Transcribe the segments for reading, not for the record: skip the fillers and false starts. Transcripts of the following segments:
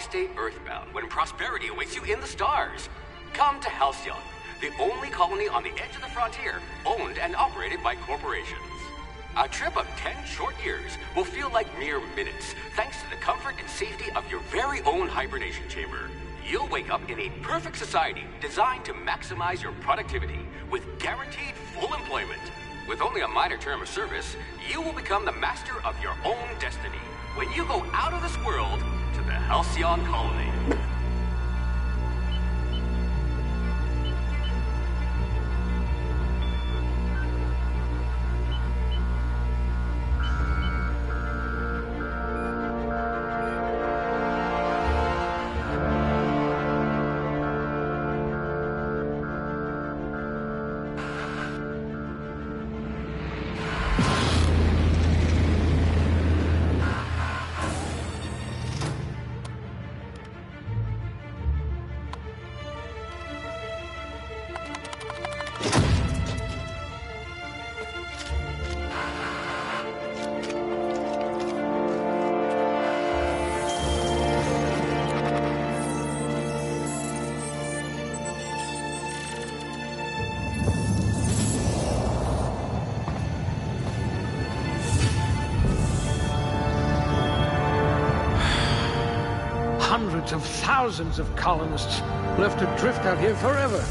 stay earthbound when prosperity awaits you in the stars? Come to Halcyon, the only colony on the edge of the frontier, owned and operated by corporations. A trip of 10 short years will feel like mere minutes, thanks to the comfort and safety of your very own hibernation chamber. You'll wake up in a perfect society designed to maximize your productivity, with guaranteed full employment. With only a minor term of service, you will become the master of your own destiny when you go out of this world to the Halcyon colony. Hundreds of thousands of colonists left adrift out here forever,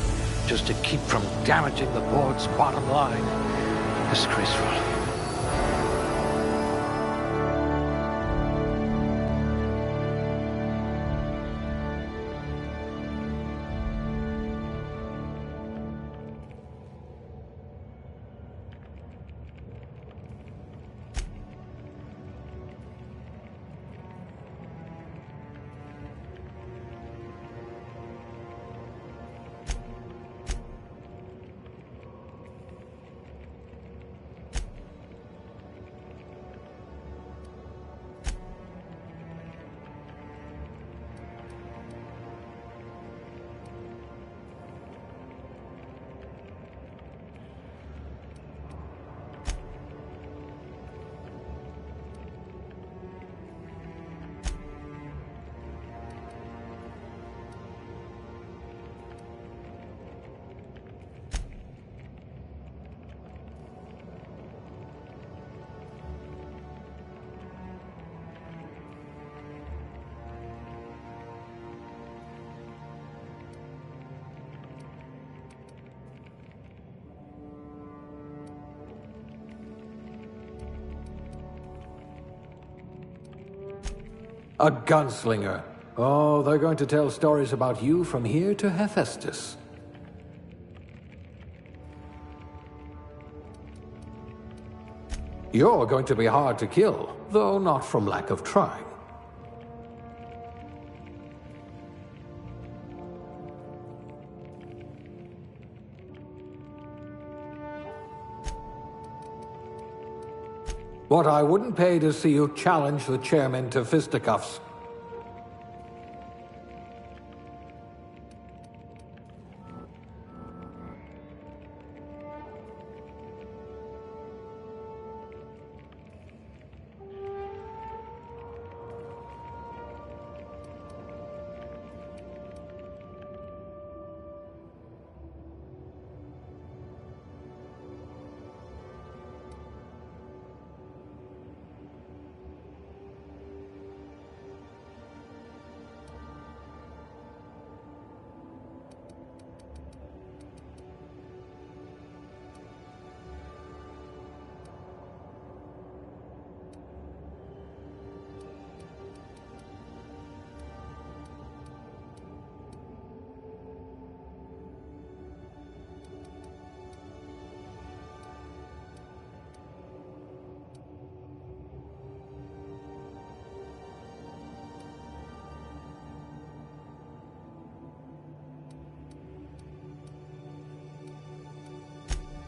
just to keep from damaging the board's bottom line. Disgraceful. A gunslinger. Oh, they're going to tell stories about you from here to Hephaestus. You're going to be hard to kill, though not from lack of trying. What I wouldn't pay to see you challenge the chairman to fisticuffs.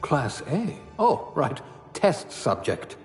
Class A? Oh, right. Test subject.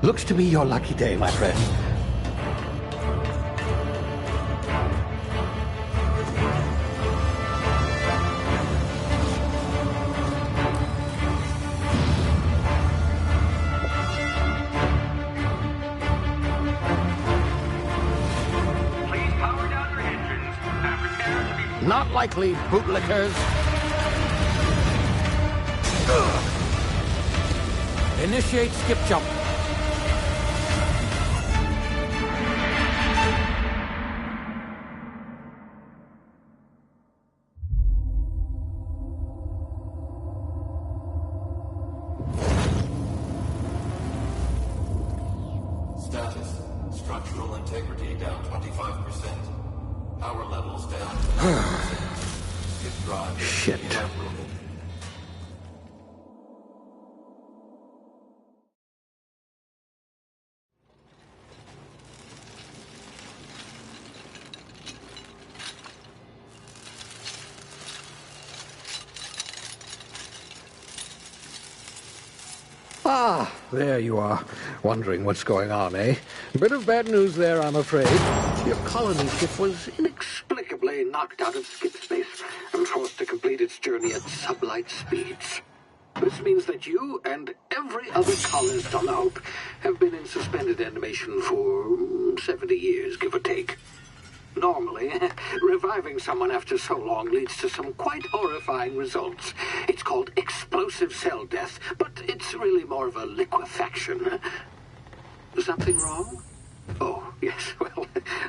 Looks to be your lucky day, my friend. Please power down your engines and prepare to be... Not likely, bootlickers. Initiate skip jump. Status. Structural integrity down 25%. Power levels down 10%. Skip drive. Shit. Inoperable. Ah, there you are. Wondering what's going on, eh? Bit of bad news there, I'm afraid. Your colony ship was inexplicably knocked out of skip space and forced to complete its journey at sublight speeds. This means that you and every other colonist on the Hope have been in suspended animation for 70 years, give or take. Normally, reviving someone after so long leads to some quite horrifying results. It's called explosive cell death, but it's really more of a liquefaction. Something wrong? Oh, yes, well,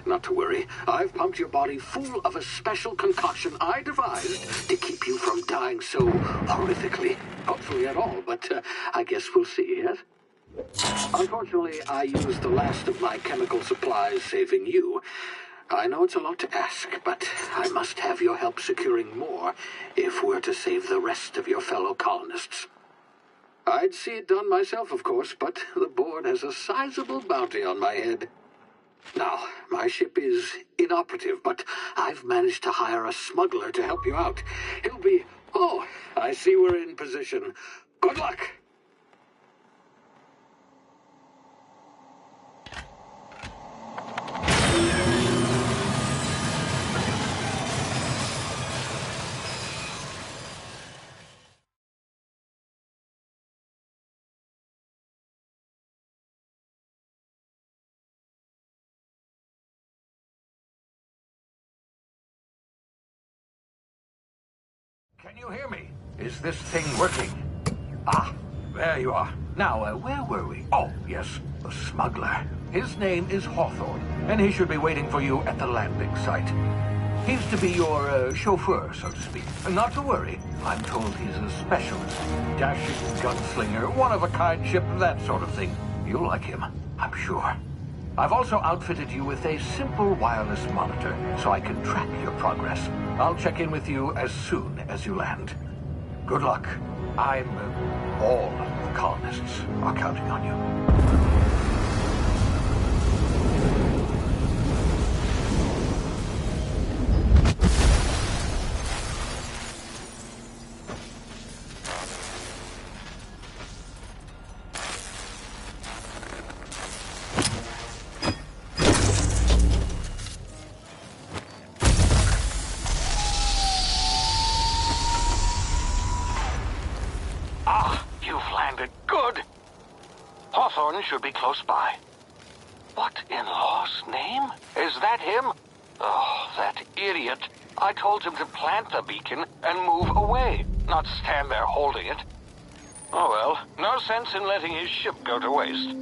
not to worry. I've pumped your body full of a special concoction I devised to keep you from dying so horrifically. Hopefully at all, but I guess we'll see, yes? Unfortunately, I used the last of my chemical supplies saving you. I know it's a lot to ask, but I must have your help securing more if we're to save the rest of your fellow colonists. I'd see it done myself, of course, but the board has a sizable bounty on my head. Now, my ship is inoperative, but I've managed to hire a smuggler to help you out. He'll be... Oh, I see we're in position. Good luck! Can you hear me? Is this thing working? Ah, there you are. Now, where were we? Oh, yes, the smuggler. His name is Hawthorne, and he should be waiting for you at the landing site. He's to be your chauffeur, so to speak. Not to worry. I'm told he's a specialist. Dashing gunslinger, one-of-a-kind ship, that sort of thing. You'll like him, I'm sure. I've also outfitted you with a simple wireless monitor, so I can track your progress. I'll check in with you as soon as you land. Good luck. All the colonists are counting on you. Should be close by. What in law's name? Is that him? Oh, that idiot. I told him to plant the beacon and move away, not stand there holding it. Oh well, no sense in letting his ship go to waste.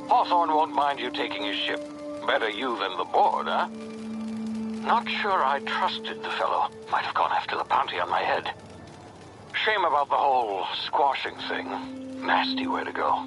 Hawthorne won't mind you taking his ship. Better you than the board, huh? Not sure I trusted the fellow. Might have gone after the bounty on my head. Shame about the whole squashing thing. Nasty way to go.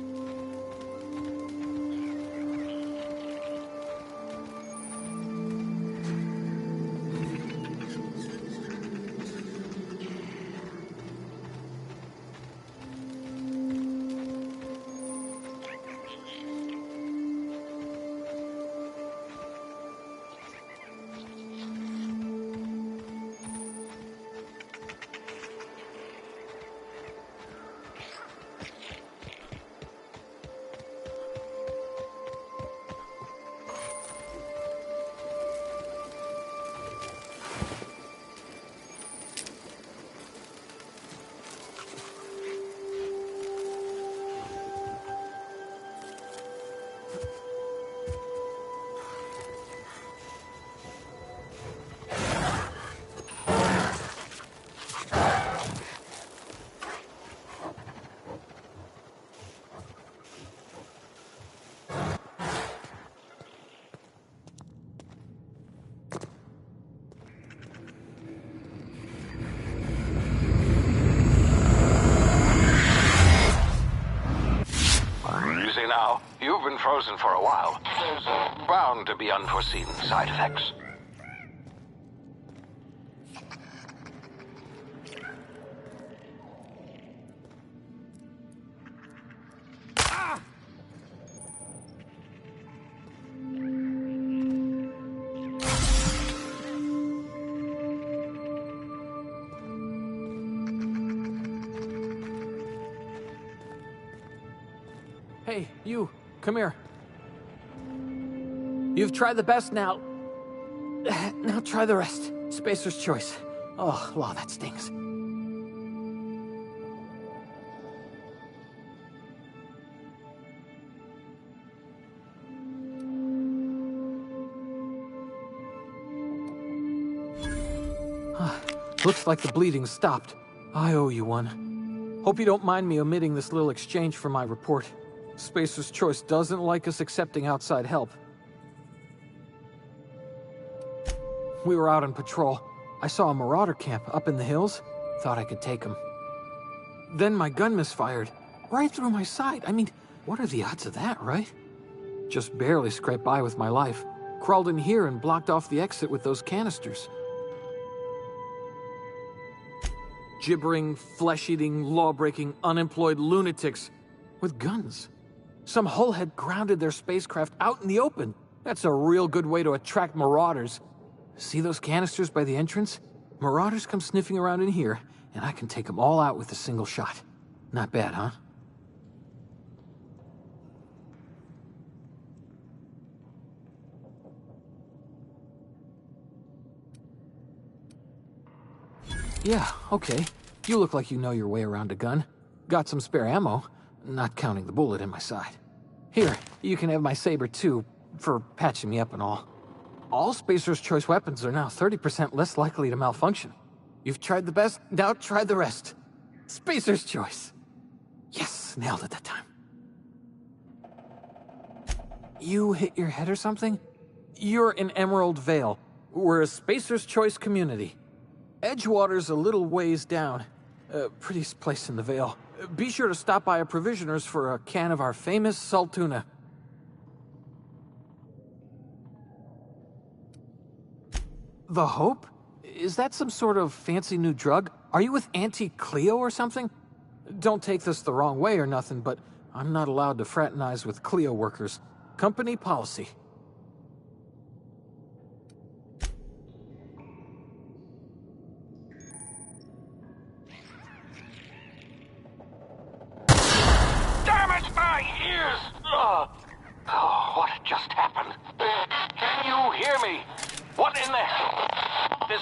now. You've been frozen for a while. There's bound to be unforeseen side effects. Hey, you, come here. You've tried the best now. Now try the rest. Spacer's choice. Oh, wow, that stings. Looks like the bleeding stopped. I owe you one. Hope you don't mind me omitting this little exchange for my report. Spacer's Choice doesn't like us accepting outside help. We were out on patrol. I saw a marauder camp up in the hills. Thought I could take him. Then my gun misfired. Right through my side. I mean, what are the odds of that, right? Just barely scraped by with my life. Crawled in here and blocked off the exit with those canisters. Gibbering, flesh-eating, law-breaking, unemployed lunatics with guns. Some hullhead grounded their spacecraft out in the open. That's a real good way to attract marauders. See those canisters by the entrance? Marauders come sniffing around in here, and I can take them all out with a single shot. Not bad, huh? Yeah, okay. You look like you know your way around a gun. Got some spare ammo, not counting the bullet in my side. Here, you can have my saber too, for patching me up and all. All Spacer's Choice weapons are now 30% less likely to malfunction. You've tried the best, now try the rest. Spacer's Choice. Yes, nailed it that time. You hit your head or something? You're in Emerald Vale. We're a Spacer's Choice community. Edgewater's a little ways down. Prettiest place in the Vale. Be sure to stop by a provisioner's for a can of our famous salt tuna. The Hope? Is that some sort of fancy new drug? Are you with Auntie Cleo or something? Don't take this the wrong way or nothing, but I'm not allowed to fraternize with Cleo workers. Company policy. Oh, what just happened? Can you hear me? What in the hell? This...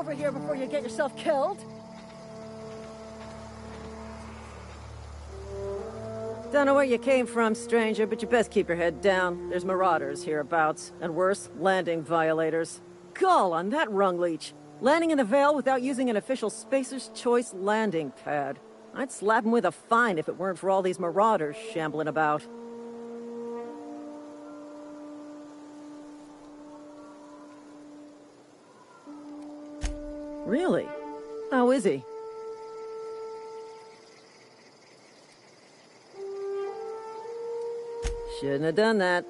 over here before you get yourself killed. Don't know where you came from, stranger, but you best keep your head down. There's marauders hereabouts, and worse, landing violators. Gall on that rung leech. Landing in the Vale without using an official Spacer's Choice landing pad. I'd slap him with a fine if it weren't for all these marauders shambling about. Really? How is he? Shouldn't have done that.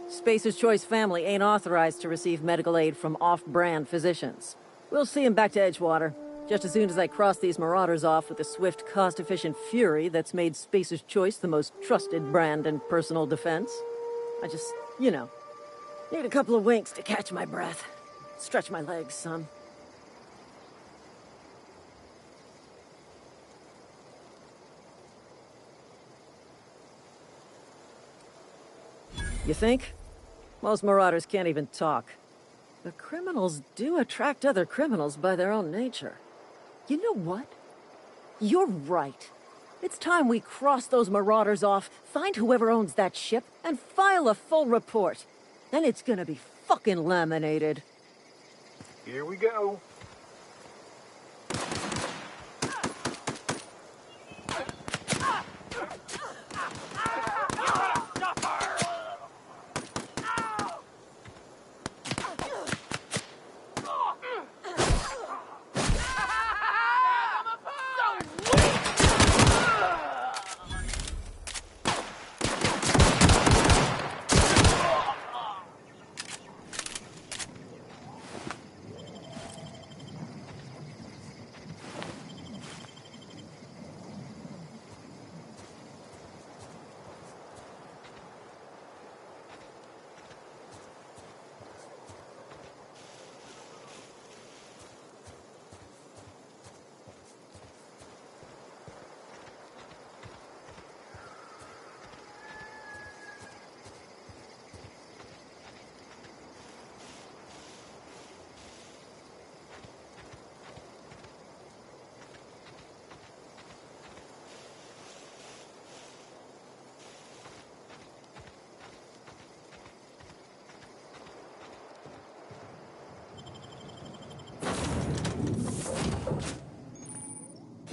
Spacer's Choice family ain't authorized to receive medical aid from off-brand physicians. We'll see him back to Edgewater, just as soon as I cross these marauders off with the swift, cost-efficient fury that's made Spacer's Choice the most trusted brand in personal defense. I just, you know, need a couple of winks to catch my breath. Stretch my legs some. You think? Most marauders can't even talk. But criminals do attract other criminals by their own nature. You know what? You're right. It's time we cross those marauders off, find whoever owns that ship, and file a full report. Then it's gonna be fucking laminated. Here we go.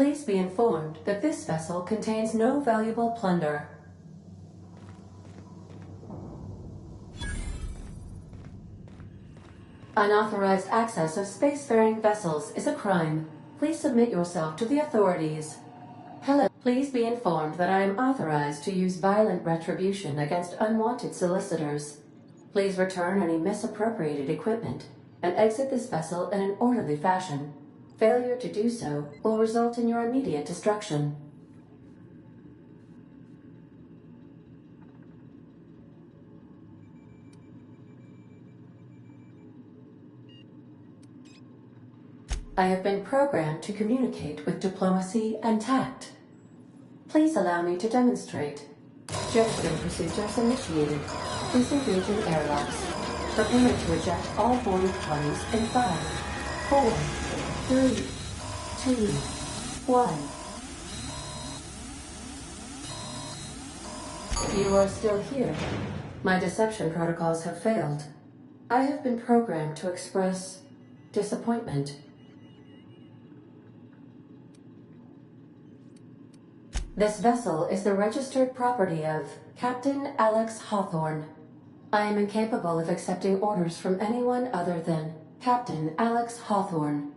Please be informed that this vessel contains no valuable plunder. Unauthorized access of spacefaring vessels is a crime. Please submit yourself to the authorities. Hello. Please be informed that I am authorized to use violent retribution against unwanted solicitors. Please return any misappropriated equipment and exit this vessel in an orderly fashion. Failure to do so will result in your immediate destruction. I have been programmed to communicate with diplomacy and tact. Please allow me to demonstrate. Jetstream procedures initiated. Please engage in airlocks. Prepare to eject all boarding parties in 5, 4, 3, 2, 1. You are still here. My deception protocols have failed. I have been programmed to express disappointment. This vessel is the registered property of Captain Alex Hawthorne. I am incapable of accepting orders from anyone other than Captain Alex Hawthorne.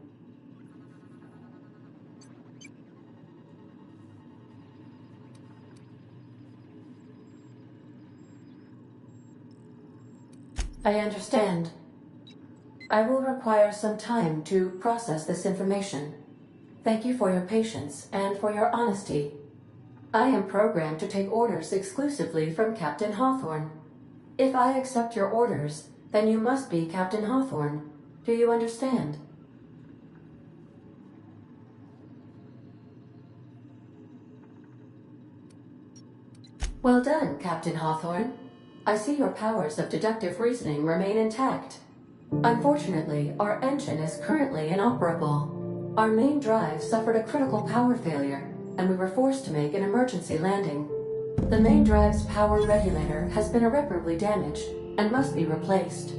I understand. I will require some time to process this information. Thank you for your patience and for your honesty. I am programmed to take orders exclusively from Captain Hawthorne. If I accept your orders, then you must be Captain Hawthorne. Do you understand? Well done, Captain Hawthorne. I see your powers of deductive reasoning remain intact. Unfortunately, our engine is currently inoperable. Our main drive suffered a critical power failure, and we were forced to make an emergency landing. The main drive's power regulator has been irreparably damaged and must be replaced.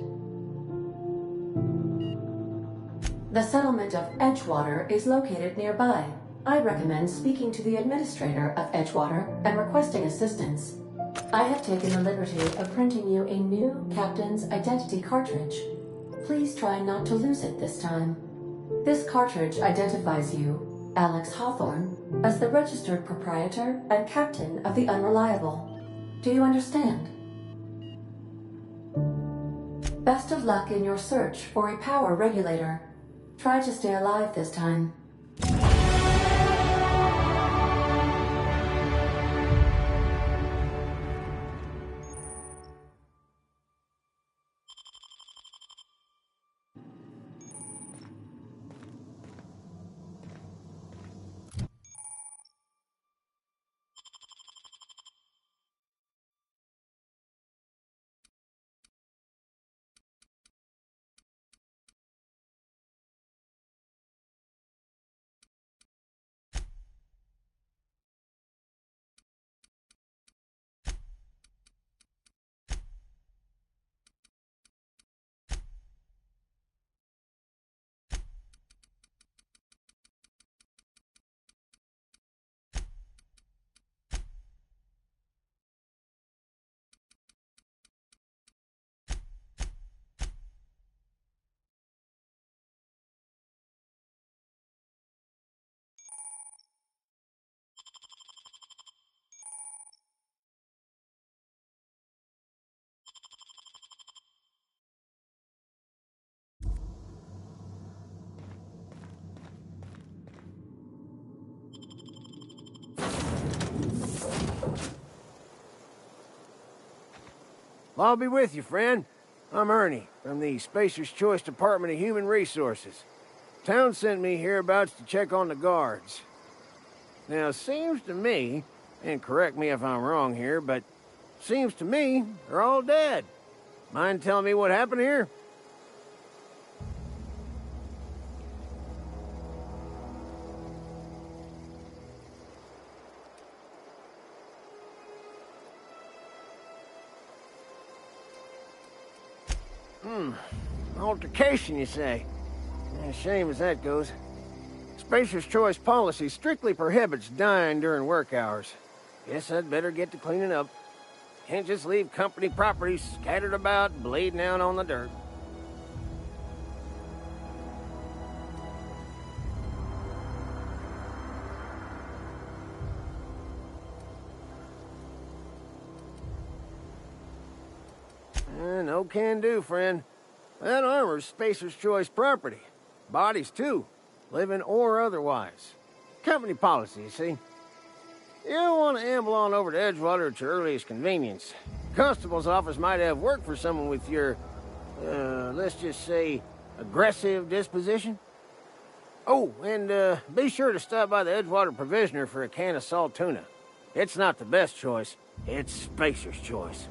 The settlement of Edgewater is located nearby. I recommend speaking to the administrator of Edgewater and requesting assistance. I have taken the liberty of printing you a new Captain's Identity cartridge. Please try not to lose it this time. This cartridge identifies you, Alex Hawthorne, as the registered proprietor and captain of the Unreliable. Do you understand? Best of luck in your search for a power regulator. Try to stay alive this time. I'll be with you, friend. I'm Ernie, from the Spacer's Choice Department of Human Resources. Town sent me hereabouts to check on the guards. Now, seems to me, and correct me if I'm wrong here, but seems to me they're all dead. Mind telling me what happened here? Altercation, you say? Shame as that goes. Spacer's Choice policy strictly prohibits dying during work hours. Guess I'd better get to cleaning up. Can't just leave company property scattered about, bleeding out on the dirt. No can do, friend. That armor's Spacer's Choice property. Bodies, too. Living or otherwise. Company policy, you see. You don't want to amble on over to Edgewater at your earliest convenience. Constable's office might have work for someone with your, let's just say, aggressive disposition. Oh, and be sure to stop by the Edgewater Provisioner for a can of salt tuna. It's not the best choice. It's Spacer's Choice.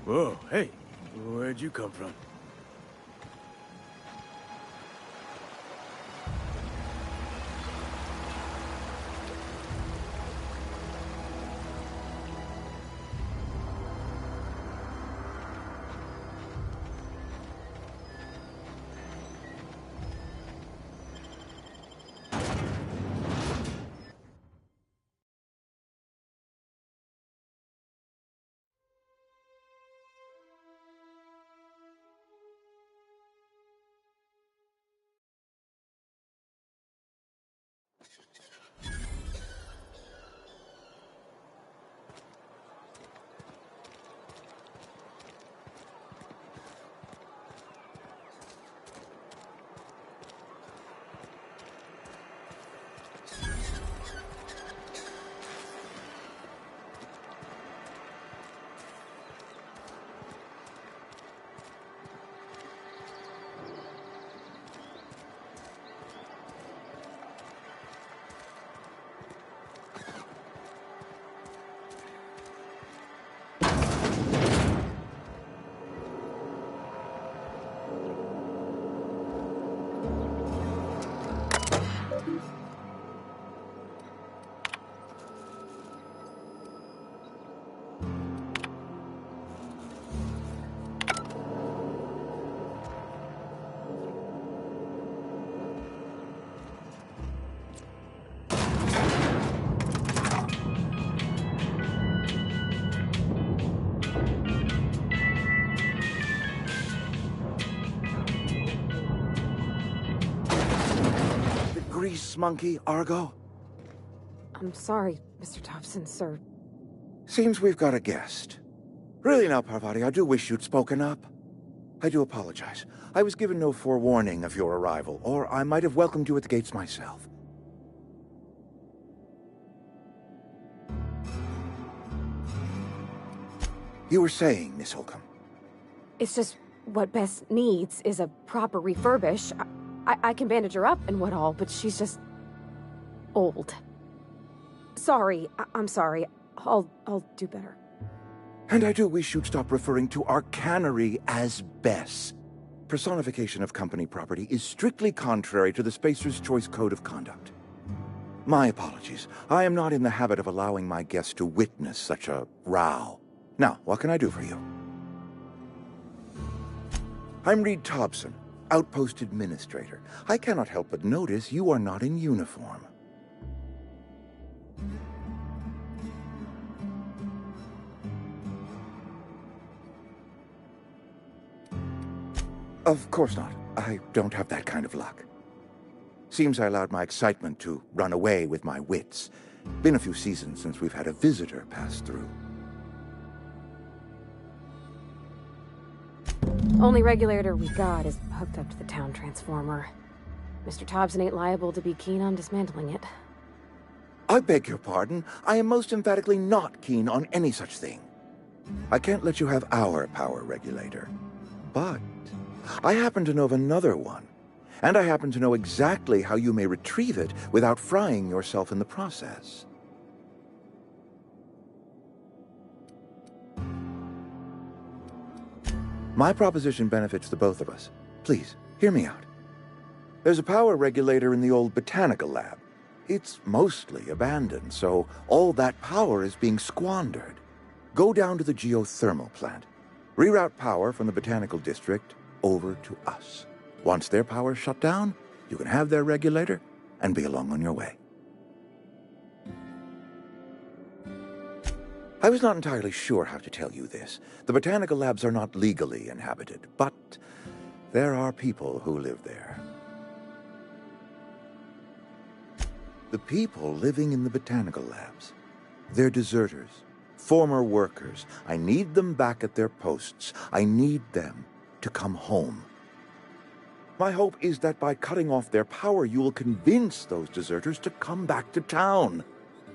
Whoa, hey, where'd you come from? Grease monkey, Argo? I'm sorry, Mr. Thompson, sir. Seems we've got a guest. Really now, Parvati, I do wish you'd spoken up. I do apologize. I was given no forewarning of your arrival, or I might have welcomed you at the gates myself. You were saying, Miss Holcomb. It's just what Bess needs is a proper refurbish. I can bandage her up and what all, but she's just old. Sorry, I'm sorry. I'll do better. And I do wish you'd stop referring to our cannery as Bess. Personification of company property is strictly contrary to the Spacer's Choice Code of Conduct. My apologies. I am not in the habit of allowing my guests to witness such a row. Now, what can I do for you? I'm Reed Thompson, Outpost Administrator. I cannot help but notice you are not in uniform. Of course not. I don't have that kind of luck. Seems I allowed my excitement to run away with my wits. Been a few seasons since we've had a visitor pass through. Only regulator we got is hooked up to the town transformer. Mr. Thompson ain't liable to be keen on dismantling it. I beg your pardon. I am most emphatically not keen on any such thing. I can't let you have our power regulator. But I happen to know of another one. And I happen to know exactly how you may retrieve it without frying yourself in the process. My proposition benefits the both of us. Please, hear me out. There's a power regulator in the old botanical lab. It's mostly abandoned, so all that power is being squandered. Go down to the geothermal plant. Reroute power from the botanical district over to us. Once their power's shut down, you can have their regulator and be along on your way. I was not entirely sure how to tell you this. The botanical labs are not legally inhabited, but there are people who live there. The people living in the botanical labs, they're deserters, former workers. I need them back at their posts. I need them to come home. My hope is that by cutting off their power, you will convince those deserters to come back to town.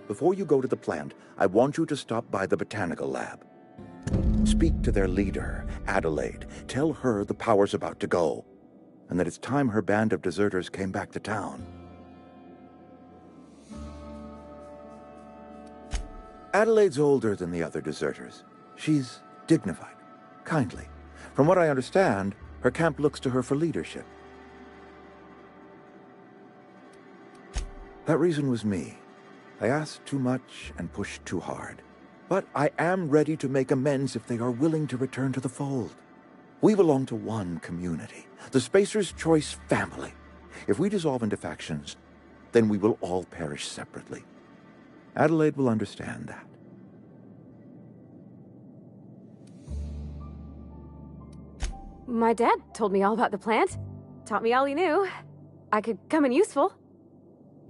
Before you go to the plant, I want you to stop by the botanical lab. Speak to their leader, Adelaide. Tell her the power's about to go, and that it's time her band of deserters came back to town. Adelaide's older than the other deserters. She's dignified, kindly. From what I understand, her camp looks to her for leadership. That reason was me. I asked too much and pushed too hard. But I am ready to make amends if they are willing to return to the fold. We belong to one community, the Spacer's Choice family. If we dissolve into factions, then we will all perish separately. Adelaide will understand that. My dad told me all about the plant. Taught me all he knew. I could come in useful.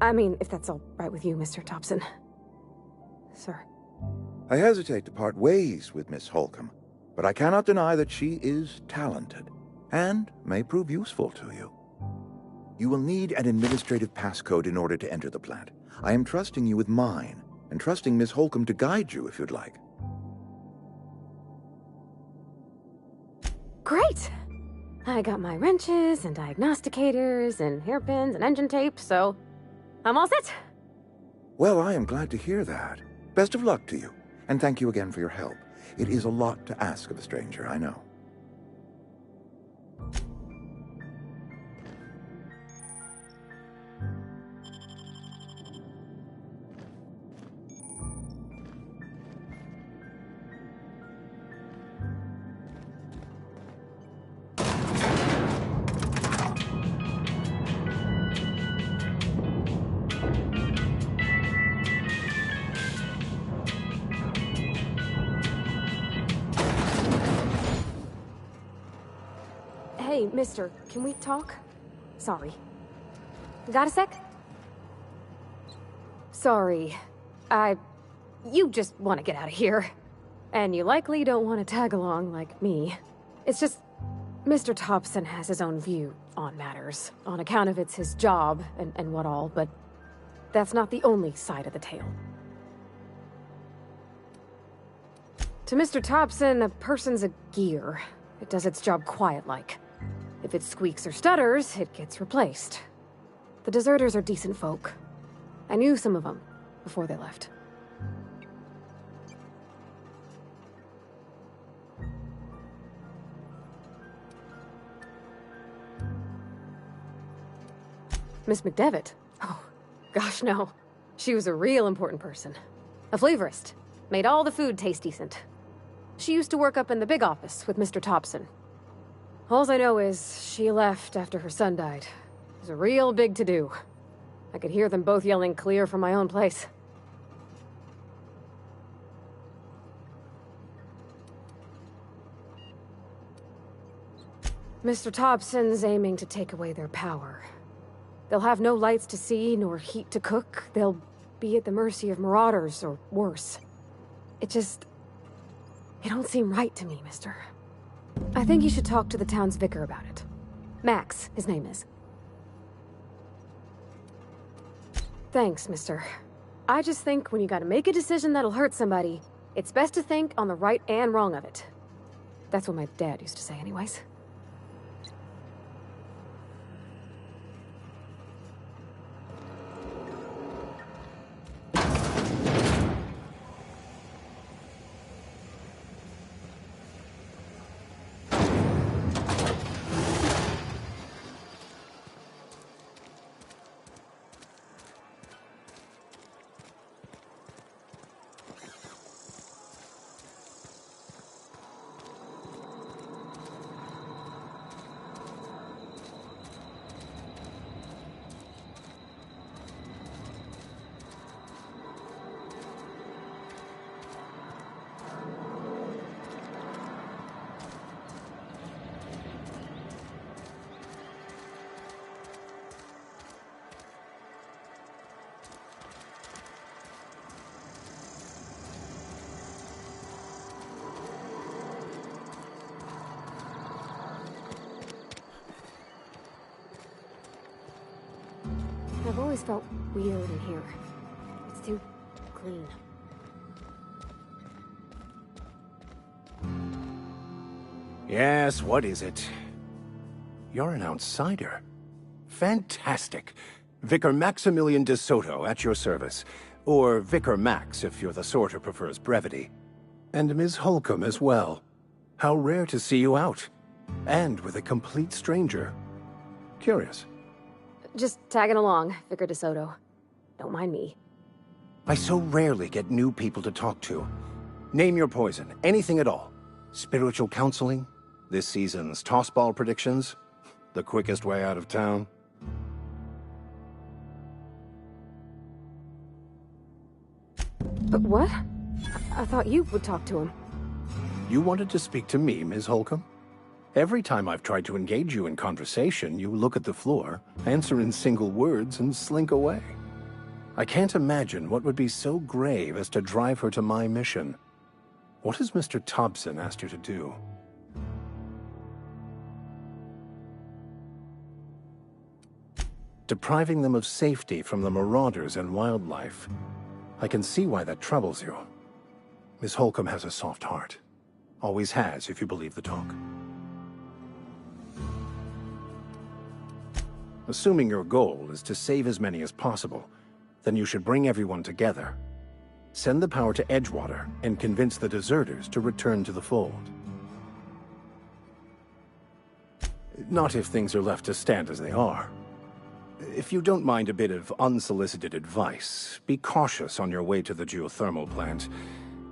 I mean, if that's all right with you, Mr. Thompson. Sir. I hesitate to part ways with Miss Holcomb, but I cannot deny that she is talented, and may prove useful to you. You will need an administrative passcode in order to enter the plant. I am trusting you with mine, and trusting Miss Holcomb to guide you if you'd like. Great! I got my wrenches and diagnosticators and hairpins and engine tape, so I'm all set. Well, I am glad to hear that. Best of luck to you, and thank you again for your help. It is a lot to ask of a stranger, I know. Hey, mister, can we talk? Sorry. Got a sec? Sorry. You just want to get out of here. And you likely don't want to tag along like me. It's just, Mr. Thompson has his own view on matters, on account of it's his job and what all, but that's not the only side of the tale. To Mr. Thompson, a person's a gear. It does its job quiet-like. If it squeaks or stutters, it gets replaced. The deserters are decent folk. I knew some of them before they left. Miss McDevitt? Oh, gosh, no. She was a real important person. A flavorist. Made all the food taste decent. She used to work up in the big office with Mr. Thompson. All I know is she left after her son died. It was a real big to-do. I could hear them both yelling clear from my own place. Mr. Thompson's aiming to take away their power. They'll have no lights to see, nor heat to cook. They'll be at the mercy of marauders, or worse. It don't seem right to me, mister. I think you should talk to the town's vicar about it. Max, his name is. Thanks, mister. I just think when you gotta make a decision that'll hurt somebody, it's best to think on the right and wrong of it. That's what my dad used to say anyways. I've always felt weird in here. It's too clean. Yes, what is it? You're an outsider. Fantastic. Vicar Maximilian de Soto at your service. Or Vicar Max if you're the sort who prefers brevity. And Ms. Holcomb as well. How rare to see you out. And with a complete stranger. Curious. Just tagging along, Vicar DeSoto. Don't mind me. I so rarely get new people to talk to. Name your poison, anything at all. Spiritual counseling? This season's tossball predictions? The quickest way out of town? But what? I thought you would talk to him. You wanted to speak to me, Ms. Holcomb? Every time I've tried to engage you in conversation, you look at the floor, answer in single words, and slink away. I can't imagine what would be so grave as to drive her to my mission. What has Mr. Thompson asked you to do? Depriving them of safety from the marauders and wildlife. I can see why that troubles you. Miss Holcomb has a soft heart. Always has, if you believe the talk. Assuming your goal is to save as many as possible, then you should bring everyone together. Send the power to Edgewater and convince the deserters to return to the fold. Not if things are left to stand as they are. If you don't mind a bit of unsolicited advice, be cautious on your way to the geothermal plant.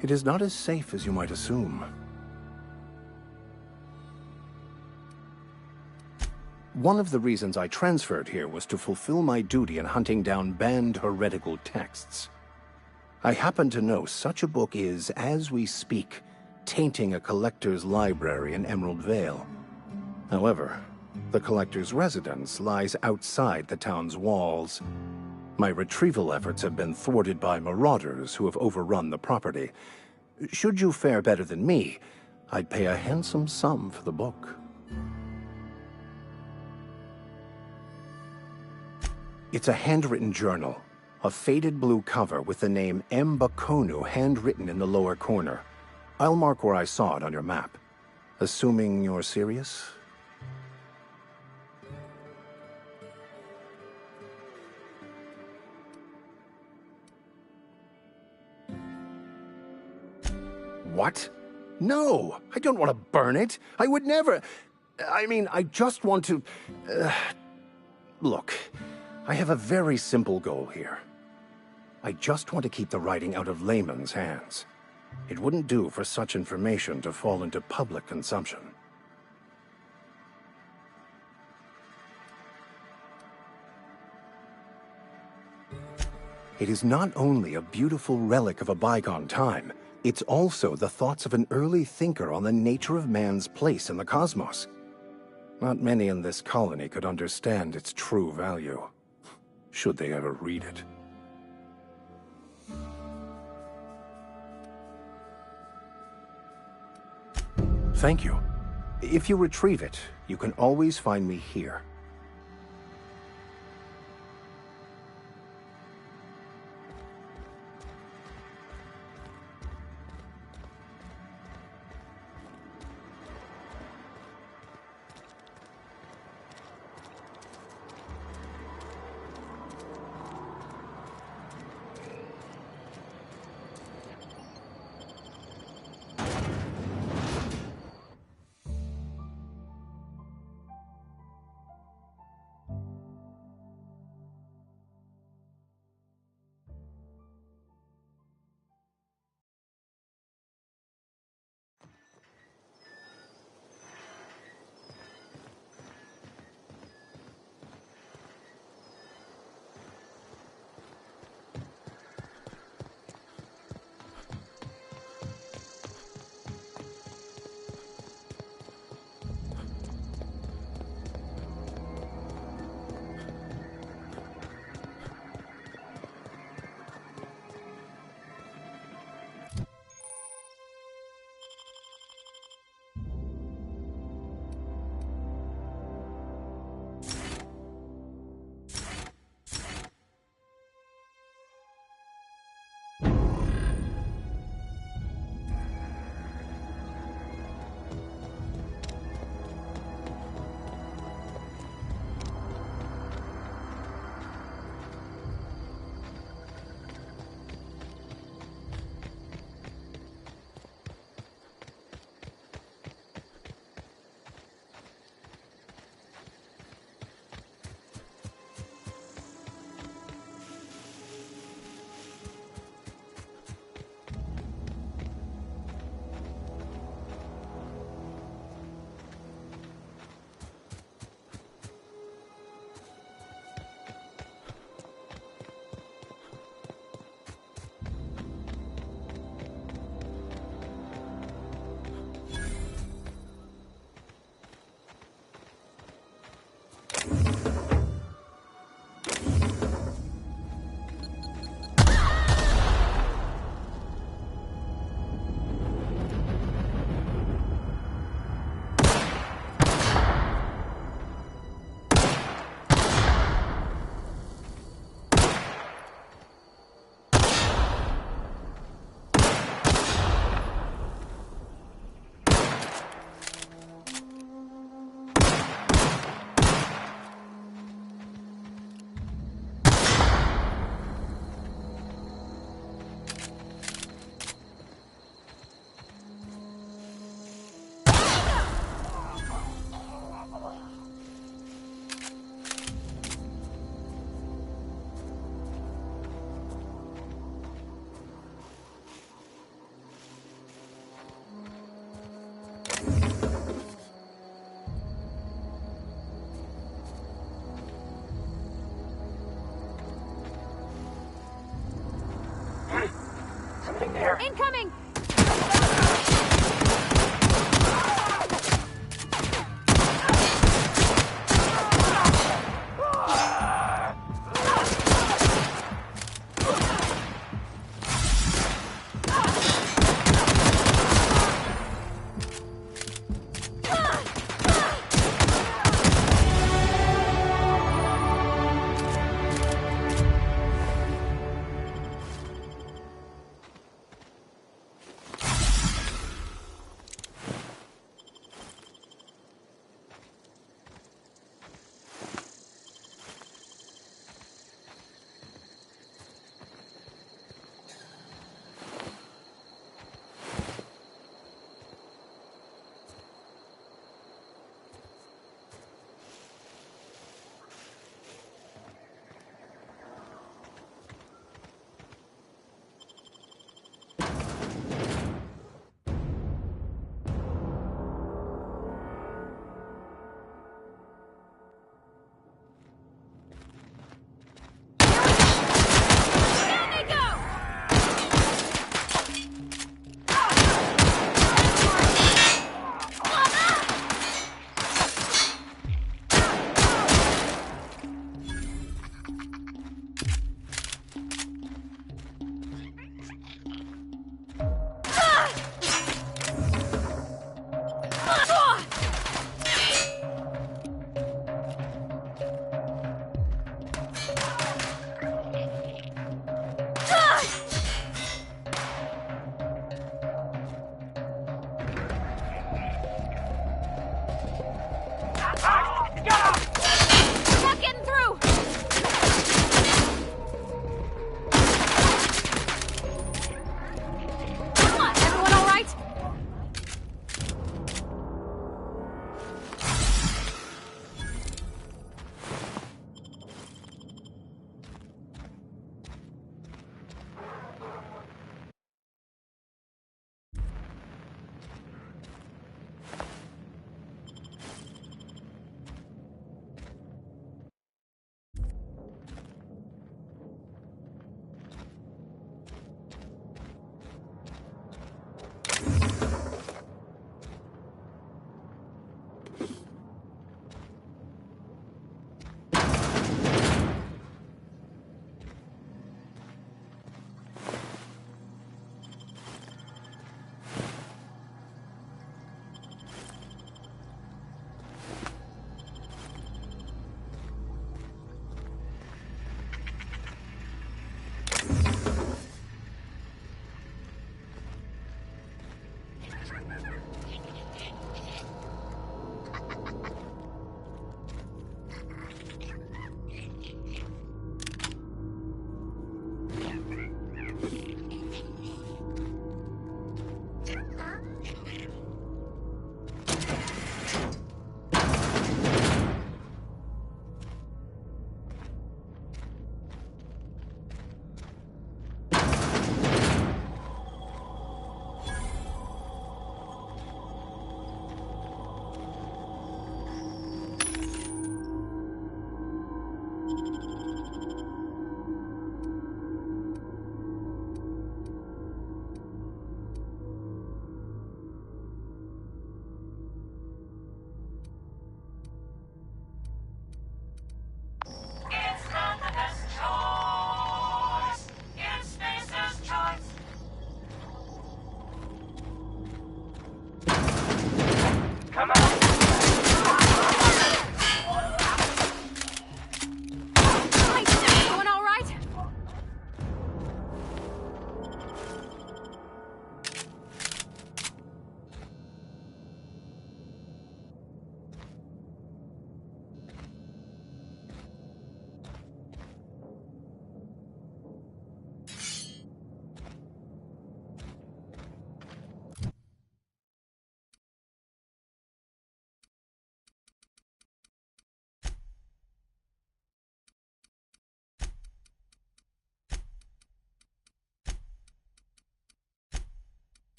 It is not as safe as you might assume. One of the reasons I transferred here was to fulfill my duty in hunting down banned heretical texts. I happen to know such a book is, as we speak, tainting a collector's library in Emerald Vale. However, the collector's residence lies outside the town's walls. My retrieval efforts have been thwarted by marauders who have overrun the property. Should you fare better than me, I'd pay a handsome sum for the book. It's a handwritten journal, a faded blue cover with the name M. Bakonu handwritten in the lower corner. I'll mark where I saw it on your map. Assuming you're serious? What? No! I don't want to burn it! I would never... I mean, I just want to... Look, I have a very simple goal here. I just want to keep the writing out of layman's hands. It wouldn't do for such information to fall into public consumption. It is not only a beautiful relic of a bygone time, it's also the thoughts of an early thinker on the nature of man's place in the cosmos. Not many in this colony could understand its true value, should they ever read it. Thank you. If you retrieve it, you can always find me here. something there. Incoming!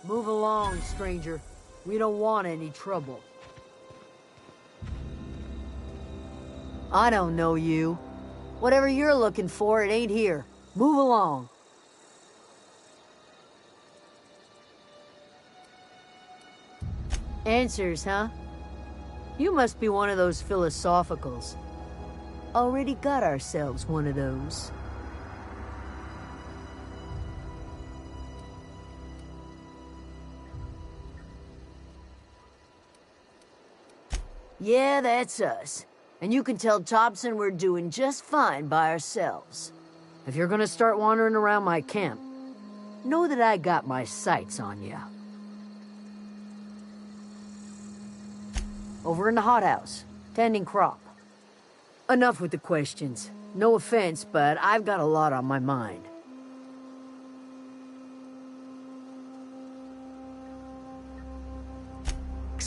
Move along, stranger. We don't want any trouble. I don't know you. Whatever you're looking for, it ain't here. Move along. Answers, huh? You must be one of those philosophicals. Already got ourselves one of those. Yeah, that's us. And you can tell Thompson we're doing just fine by ourselves. If you're gonna start wandering around my camp, know that I got my sights on you. Over in the hothouse, tending crop. Enough with the questions. No offense, but I've got a lot on my mind.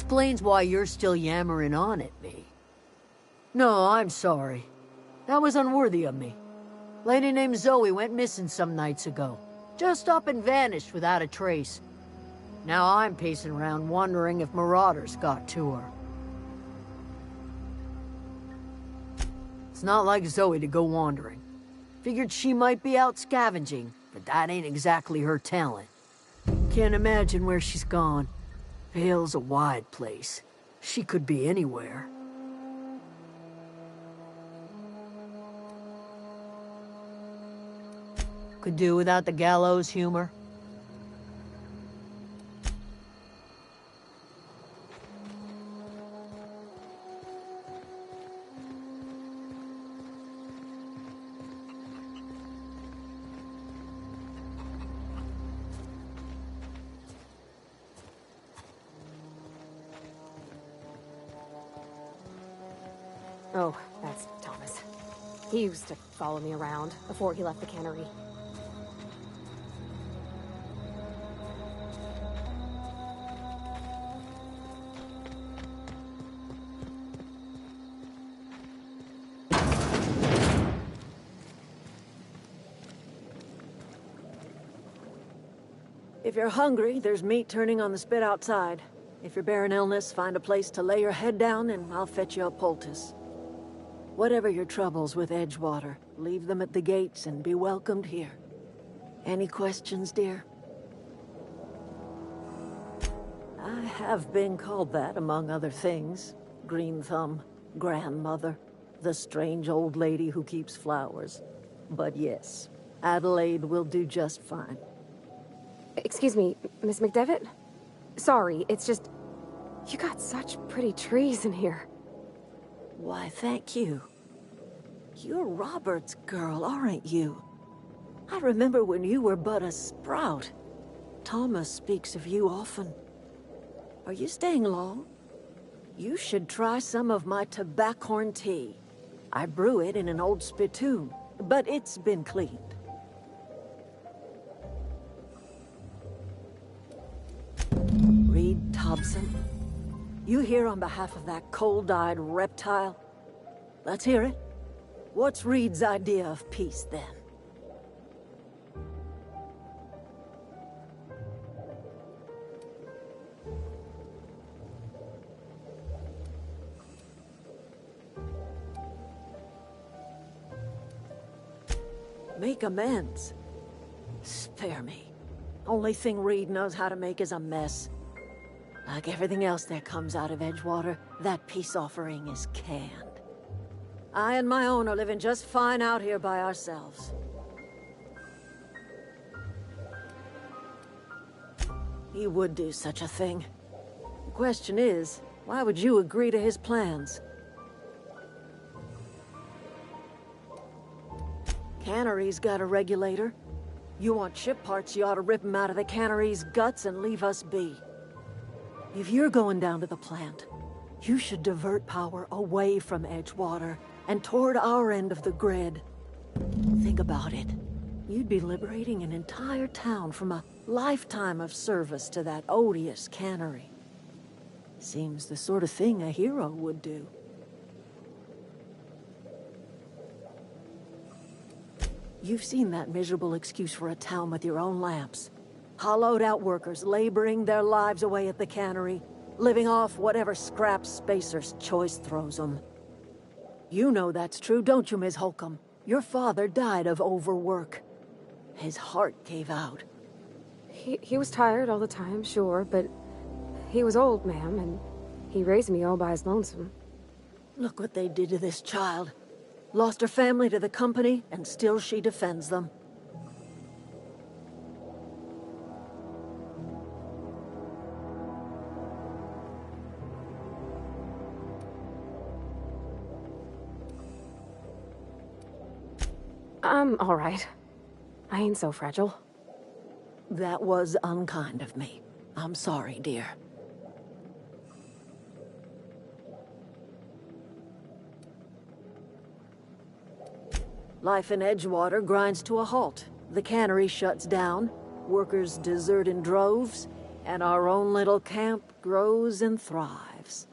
Explains why you're still yammering on at me. No, I'm sorry. That was unworthy of me. Lady named Zoe went missing some nights ago. Just up and vanished without a trace. Now I'm pacing around wondering if marauders got to her. It's not like Zoe to go wandering. Figured she might be out scavenging, but that ain't exactly her talent. Can't imagine where she's gone. Vale's a wide place. She could be anywhere. Could do without the gallows humor. Oh, that's Thomas. He used to follow me around before he left the cannery. If you're hungry, there's meat turning on the spit outside. If you're bearing illness, find a place to lay your head down and I'll fetch you a poultice. Whatever your troubles with Edgewater, leave them at the gates and be welcomed here. Any questions, dear? I have been called that, among other things. Green Thumb, grandmother, the strange old lady who keeps flowers. But yes, Adelaide will do just fine. Excuse me, Miss McDevitt? Sorry, it's just... You got such pretty trees in here. Why, thank you. You're Robert's girl, aren't you? I remember when you were but a sprout. Thomas speaks of you often. Are you staying long? You should try some of my tobaccorn tea. I brew it in an old spittoon, but it's been cleaned. Reed Thompson, you here on behalf of that cold-eyed reptile? Let's hear it. What's Reed's idea of peace, then? Make amends. Spare me. Only thing Reed knows how to make is a mess. Like everything else that comes out of Edgewater, that peace offering is canned. I and my own are living just fine out here by ourselves. He would do such a thing. The question is, why would you agree to his plans? Cannery's got a regulator. You want chip parts, you ought to rip them out of the cannery's guts and leave us be. If you're going down to the plant, you should divert power away from Edgewater and toward our end of the grid. Think about it. You'd be liberating an entire town from a lifetime of service to that odious cannery. Seems the sort of thing a hero would do. You've seen that miserable excuse for a town with your own lamps. Hollowed-out workers laboring their lives away at the cannery, living off whatever scraps Spacer's Choice throws them. You know that's true, don't you, Ms. Holcomb? Your father died of overwork. His heart gave out. He was tired all the time, sure, but he was old, ma'am, and he raised me all by his lonesome. Look what they did to this child. Lost her family to the company, and still she defends them. I'm all right. I ain't so fragile. That was unkind of me. I'm sorry, dear. Life in Edgewater grinds to a halt. The cannery shuts down, workers desert in droves, and our own little camp grows and thrives.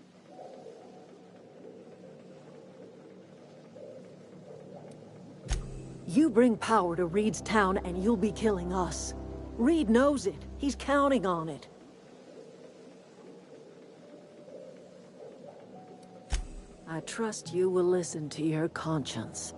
You bring power to Reed's town and you'll be killing us. Reed knows it. He's counting on it. I trust you will listen to your conscience.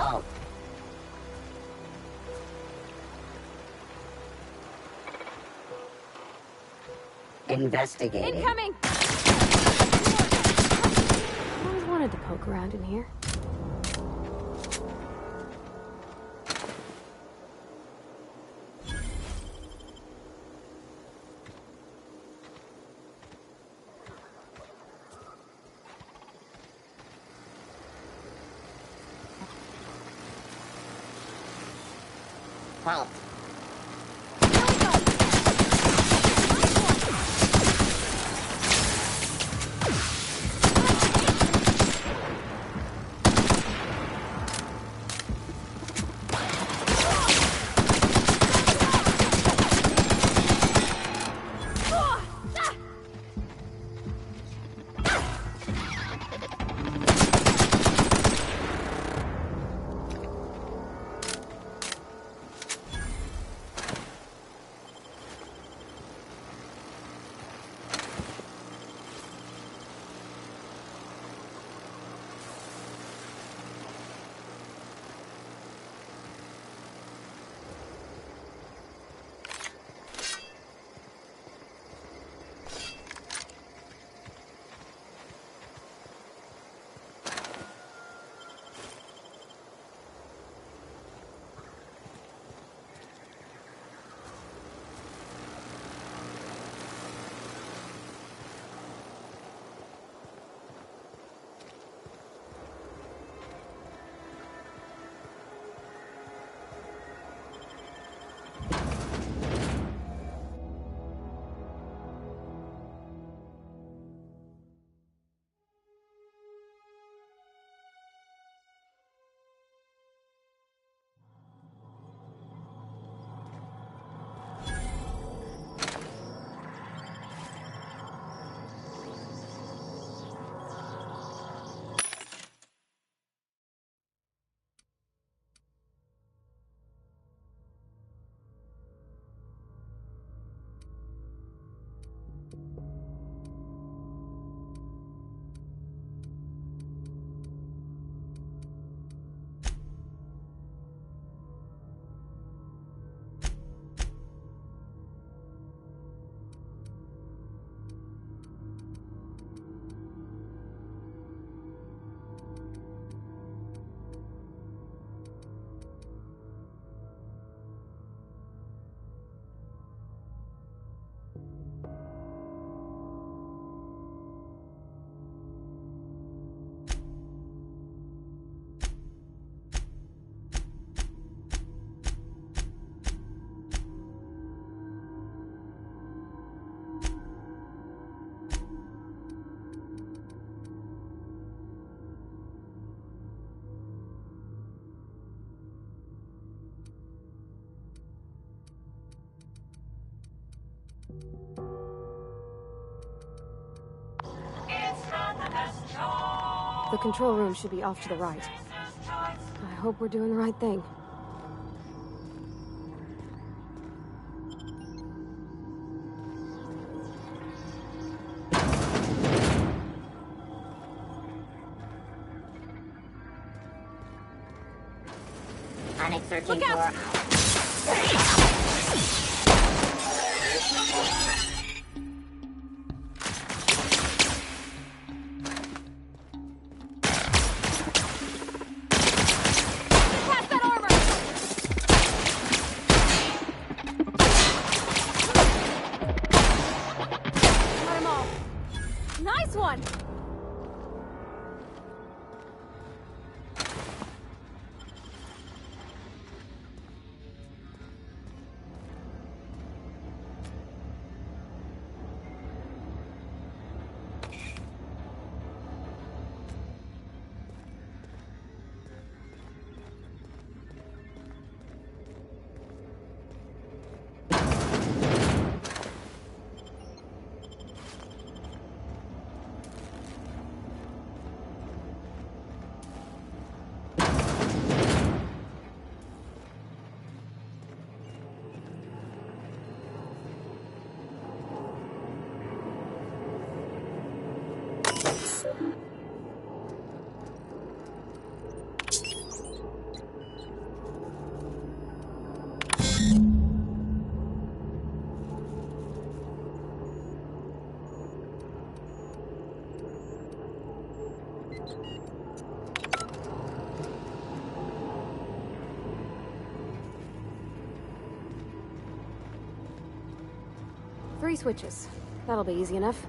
Halt. Investigating. Incoming! I always wanted to poke around in here. Halt. The control room should be off to the right. I hope we're doing the right thing. Panic searching for... Nice one! Three switches. That'll be easy enough.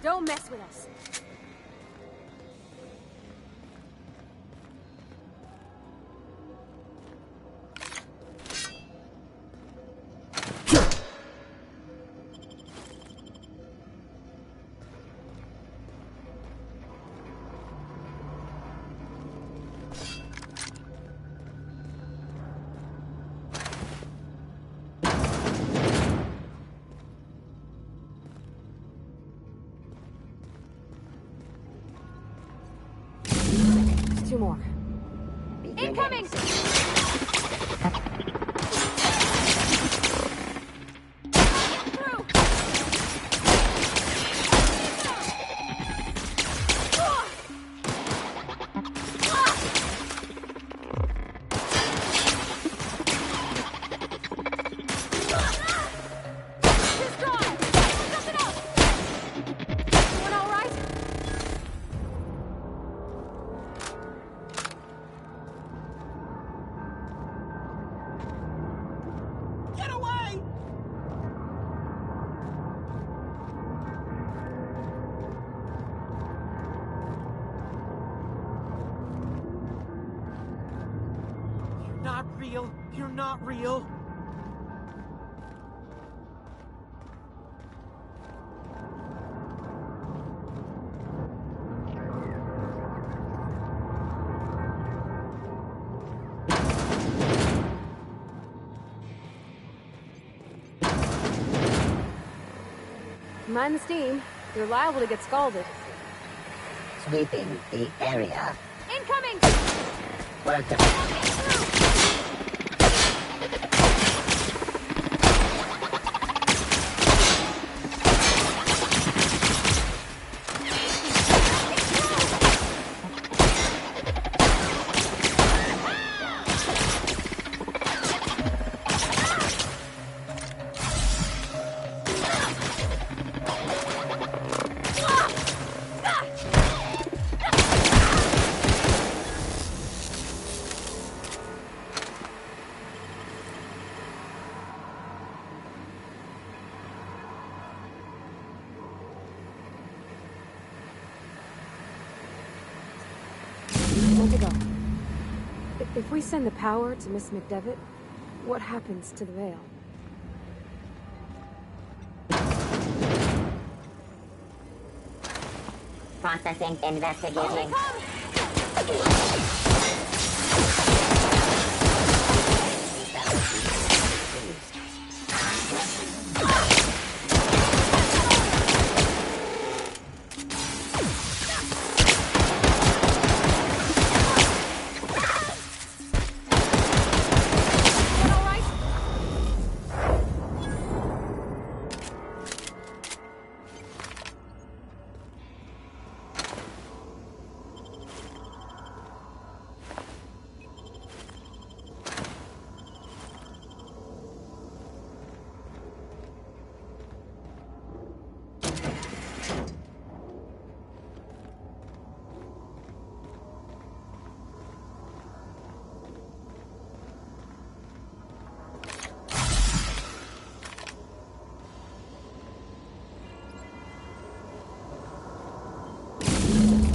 Don't mess with us. Two more. Incoming! You're not real. Mind the steam. You're liable to get scalded. Sweeping the area. Incoming! Work the... When to go? If we send the power to Miss McDevitt, what happens to the veil? Processing investigation.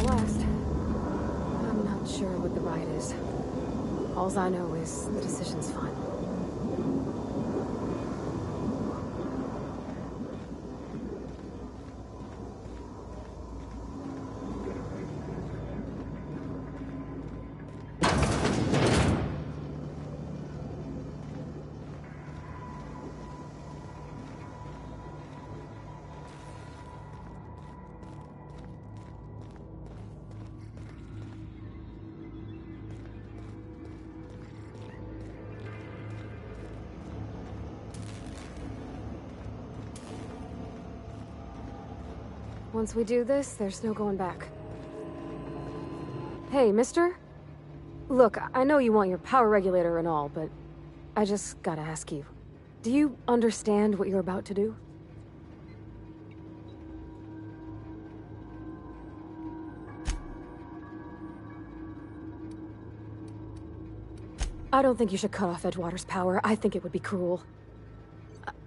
Last. I'm not sure what the ride is. Alls I know is the decision's final. Once we do this, there's no going back. Hey, mister? Look, I know you want your power regulator and all, but I just gotta ask you. Do you understand what you're about to do? I don't think you should cut off Edgewater's power. I think it would be cruel.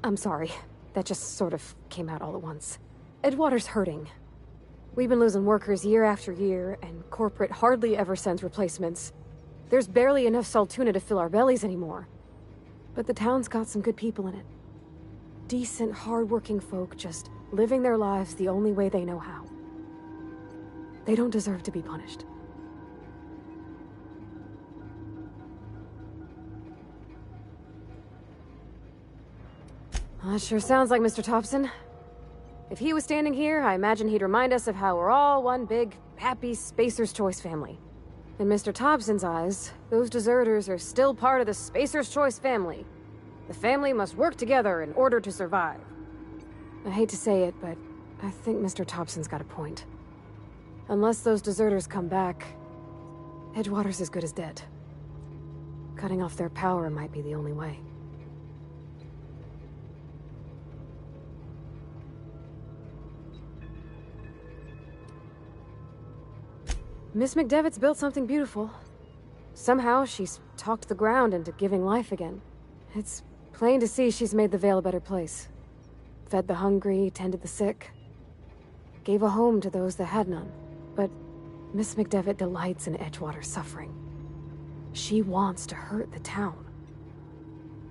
I'm sorry. That just sort of came out all at once. Edgewater's hurting. We've been losing workers year after year, and corporate hardly ever sends replacements. There's barely enough Saltuna to fill our bellies anymore. But the town's got some good people in it. Decent, hard-working folk just living their lives the only way they know how. They don't deserve to be punished. That sure sounds like Mr. Thompson. If he was standing here, I imagine he'd remind us of how we're all one big, happy Spacer's Choice family. In Mr. Thompson's eyes, those deserters are still part of the Spacer's Choice family. The family must work together in order to survive. I hate to say it, but I think Mr. Thompson's got a point. Unless those deserters come back, Edgewater's as good as dead. Cutting off their power might be the only way. Miss McDevitt's built something beautiful. Somehow, she's talked the ground into giving life again. It's plain to see she's made the Vale a better place. Fed the hungry, tended the sick. Gave a home to those that had none. But Miss McDevitt delights in Edgewater's suffering. She wants to hurt the town.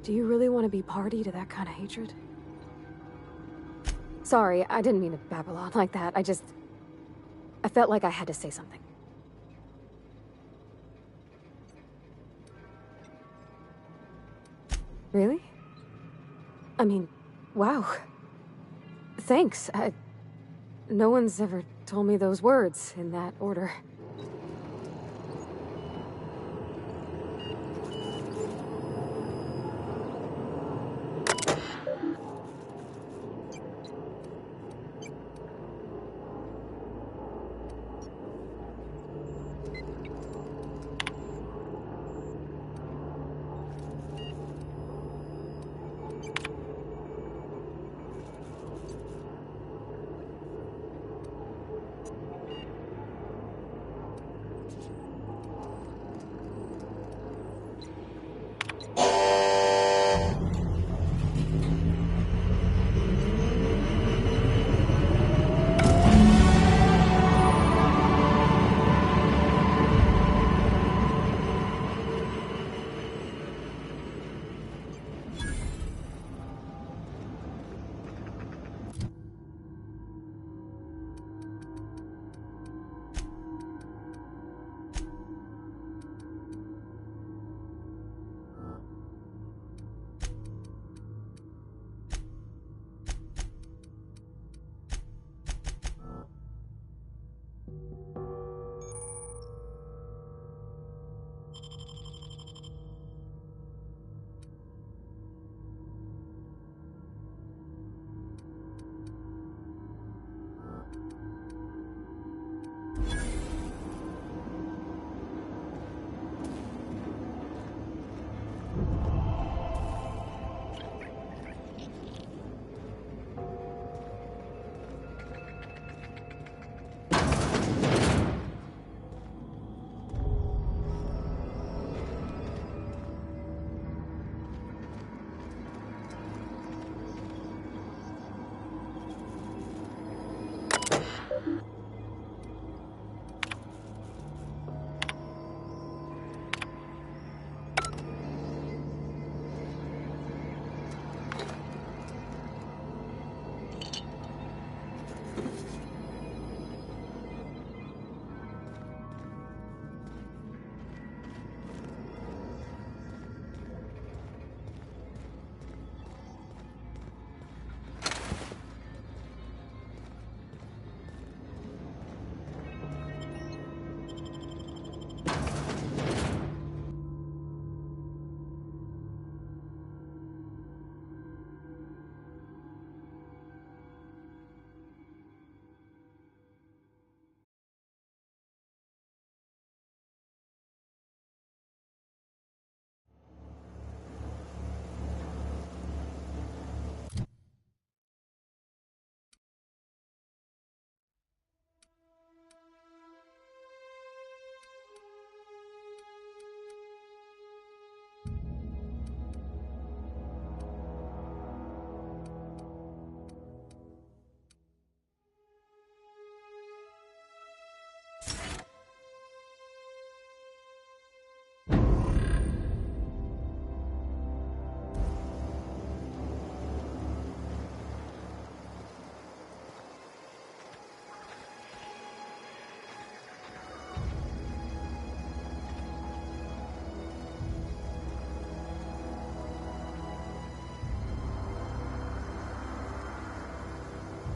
Do you really want to be party to that kind of hatred? Sorry, I didn't mean to babble on like that. I felt like I had to say something. Really? I mean, wow. Thanks. No one's ever told me those words in that order.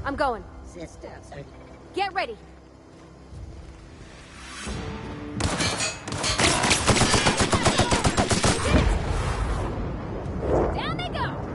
I'm going. Sister, sir. Get ready. Down they go!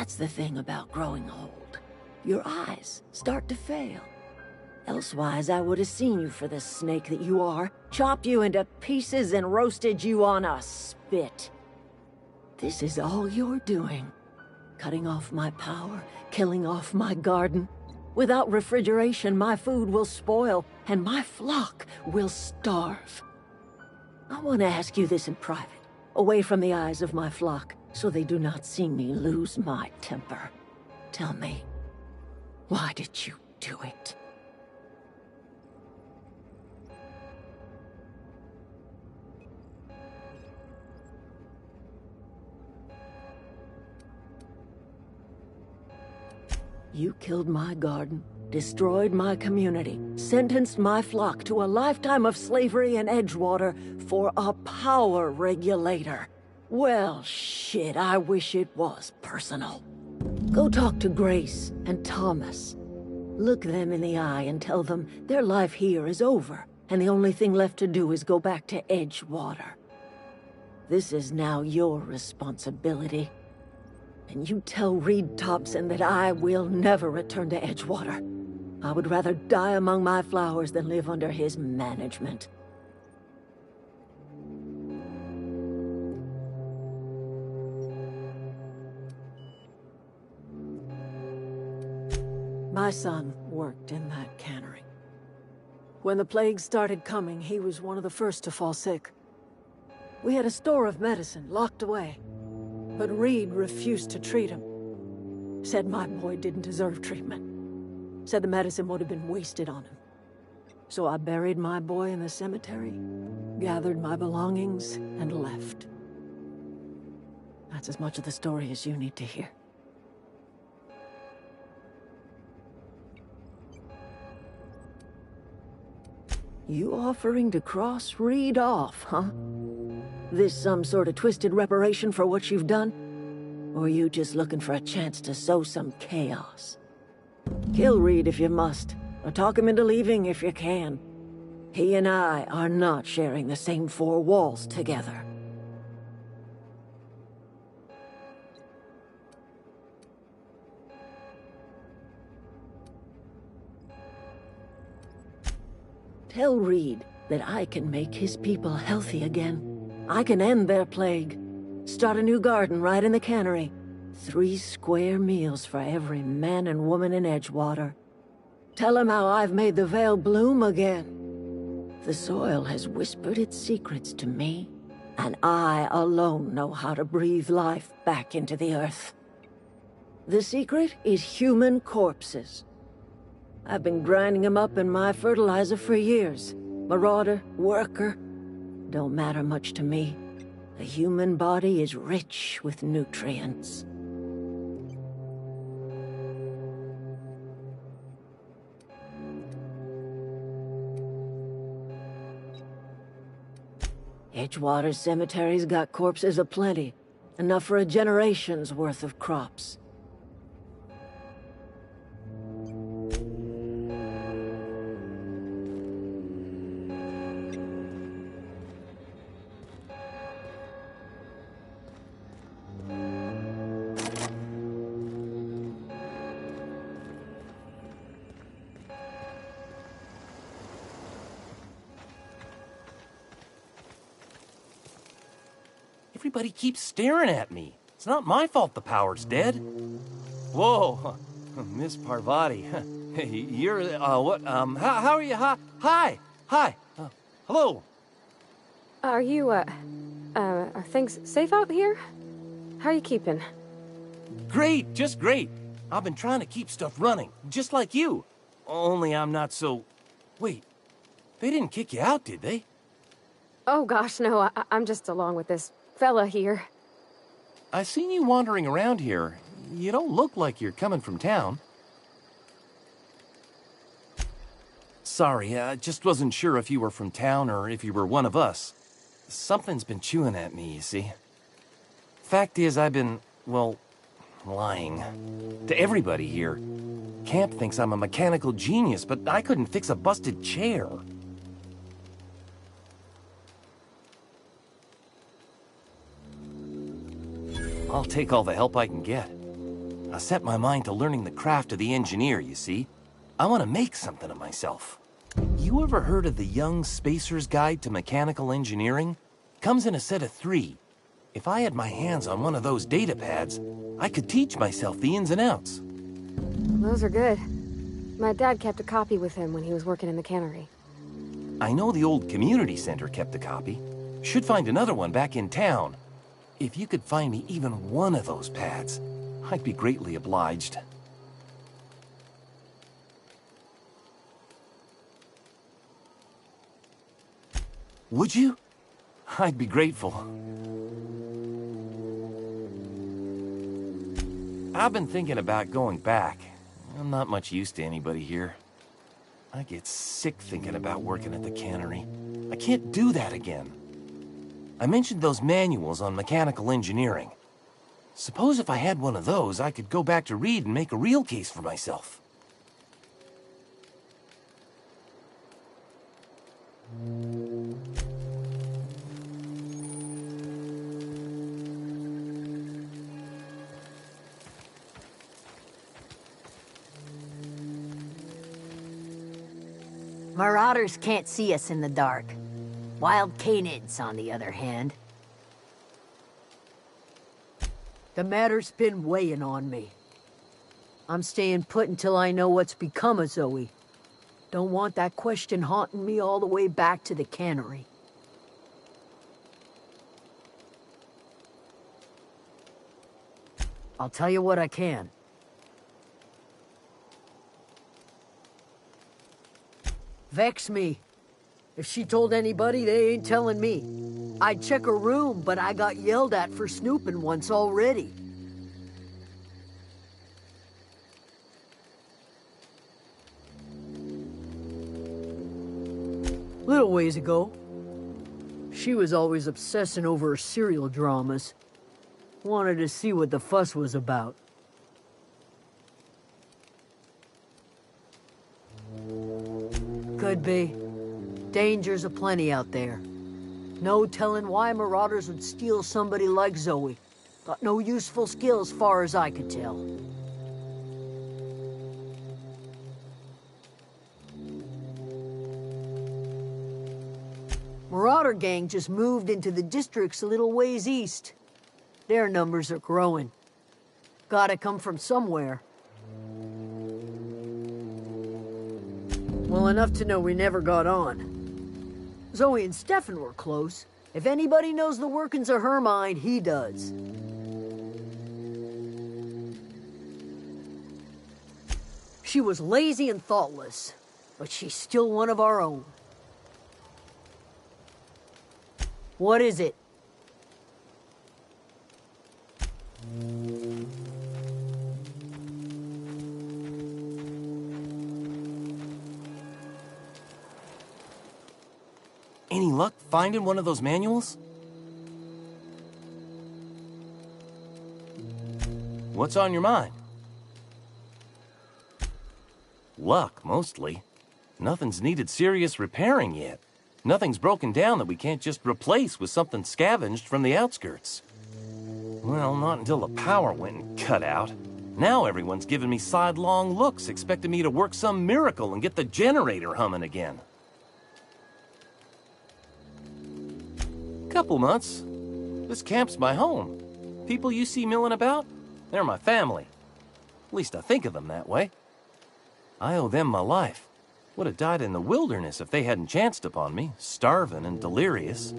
That's the thing about growing old. Your eyes start to fail. Elsewise, I would have seen you for the snake that you are, chopped you into pieces and roasted you on a spit. This is all you're doing. Cutting off my power, killing off my garden. Without refrigeration, my food will spoil, and my flock will starve. I want to ask you this in private, away from the eyes of my flock, so they do not see me lose my temper. Tell me, why did you do it? You killed my garden, destroyed my community, sentenced my flock to a lifetime of slavery in Edgewater for a power regulator. Well, shit, I wish it was personal. Go talk to Grace and Thomas. Look them in the eye and tell them their life here is over, and the only thing left to do is go back to Edgewater. This is now your responsibility. And you tell Reed Thompson that I will never return to Edgewater. I would rather die among my flowers than live under his management. My son worked in that cannery. When the plague started coming, he was one of the first to fall sick. We had a store of medicine locked away. But Reed refused to treat him. Said my boy didn't deserve treatment. Said the medicine would have been wasted on him. So I buried my boy in the cemetery, gathered my belongings, and left. That's as much of the story as you need to hear. You offering to cross Reed off, huh? This some sort of twisted reparation for what you've done? Or you just looking for a chance to sow some chaos? Kill Reed if you must, or talk him into leaving if you can. He and I are not sharing the same four walls together. Tell Reed that I can make his people healthy again. I can end their plague. Start a new garden right in the cannery. 3 square meals for every man and woman in Edgewater. Tell him how I've made the Vale bloom again. The soil has whispered its secrets to me, and I alone know how to breathe life back into the earth. The secret is human corpses. I've been grinding them up in my fertilizer for years. Marauder, worker, don't matter much to me. The human body is rich with nutrients. Edgewater Cemetery's got corpses aplenty, enough for a generation's worth of crops. Everybody keeps staring at me. It's not my fault the power's dead. Whoa, Miss Parvati. You're, what, how are you? Hi, hello. Are you, are things safe out here? How are you keeping? Great, just great. I've been trying to keep stuff running, just like you. Only I'm not so... Wait, they didn't kick you out, did they? Oh gosh, no, I'm just along with this fella here. I seen you wandering around here. You don't look like you're coming from town. Sorry, I just wasn't sure if you were from town or if you were one of us. Something's been chewing at me, you see. Fact is, I've been, well, lying. To everybody here. Camp thinks I'm a mechanical genius, but I couldn't fix a busted chair. I'll take all the help I can get. I set my mind to learning the craft of the engineer, you see. I want to make something of myself. You ever heard of the Young Spacer's Guide to Mechanical Engineering? Comes in a set of 3. If I had my hands on one of those data pads, I could teach myself the ins and outs. Those are good. My dad kept a copy with him when he was working in the cannery. I know the old community center kept a copy. Should find another one back in town. If you could find me even one of those pads, I'd be greatly obliged. Would you? I'd be grateful. I've been thinking about going back. I'm not much use to anybody here. I get sick thinking about working at the cannery. I can't do that again. I mentioned those manuals on mechanical engineering. Suppose if I had one of those, I could go back to Reed and make a real case for myself. Marauders can't see us in the dark. Wild canids, on the other hand. The matter's been weighing on me. I'm staying put until I know what's become of Zoe. Don't want that question haunting me all the way back to the cannery. I'll tell you what I can. Vex me. If she told anybody, they ain't telling me. I'd check her room, but I got yelled at for snooping once already. Little ways ago, she was always obsessing over her serial dramas. Wanted to see what the fuss was about. Could be. Dangers aplenty out there. No telling why marauders would steal somebody like Zoe. Got no useful skills far as I could tell. Marauder gang just moved into the districts a little ways east. Their numbers are growing. Gotta come from somewhere. Well, enough to know we never got on. Zoe and Stefan were close. If anybody knows the workings of her mind, he does. She was lazy and thoughtless, but she's still one of our own. What is it? Any luck finding one of those manuals? What's on your mind? Luck, mostly. Nothing's needed serious repairing yet. Nothing's broken down that we can't just replace with something scavenged from the outskirts. Well, not until the power went and cut out. Now everyone's giving me sidelong looks, expecting me to work some miracle and get the generator humming again. Couple months. This camp's my home. People you see milling about, they're my family. At least I think of them that way. I owe them my life. Would have died in the wilderness if they hadn't chanced upon me, starving and delirious.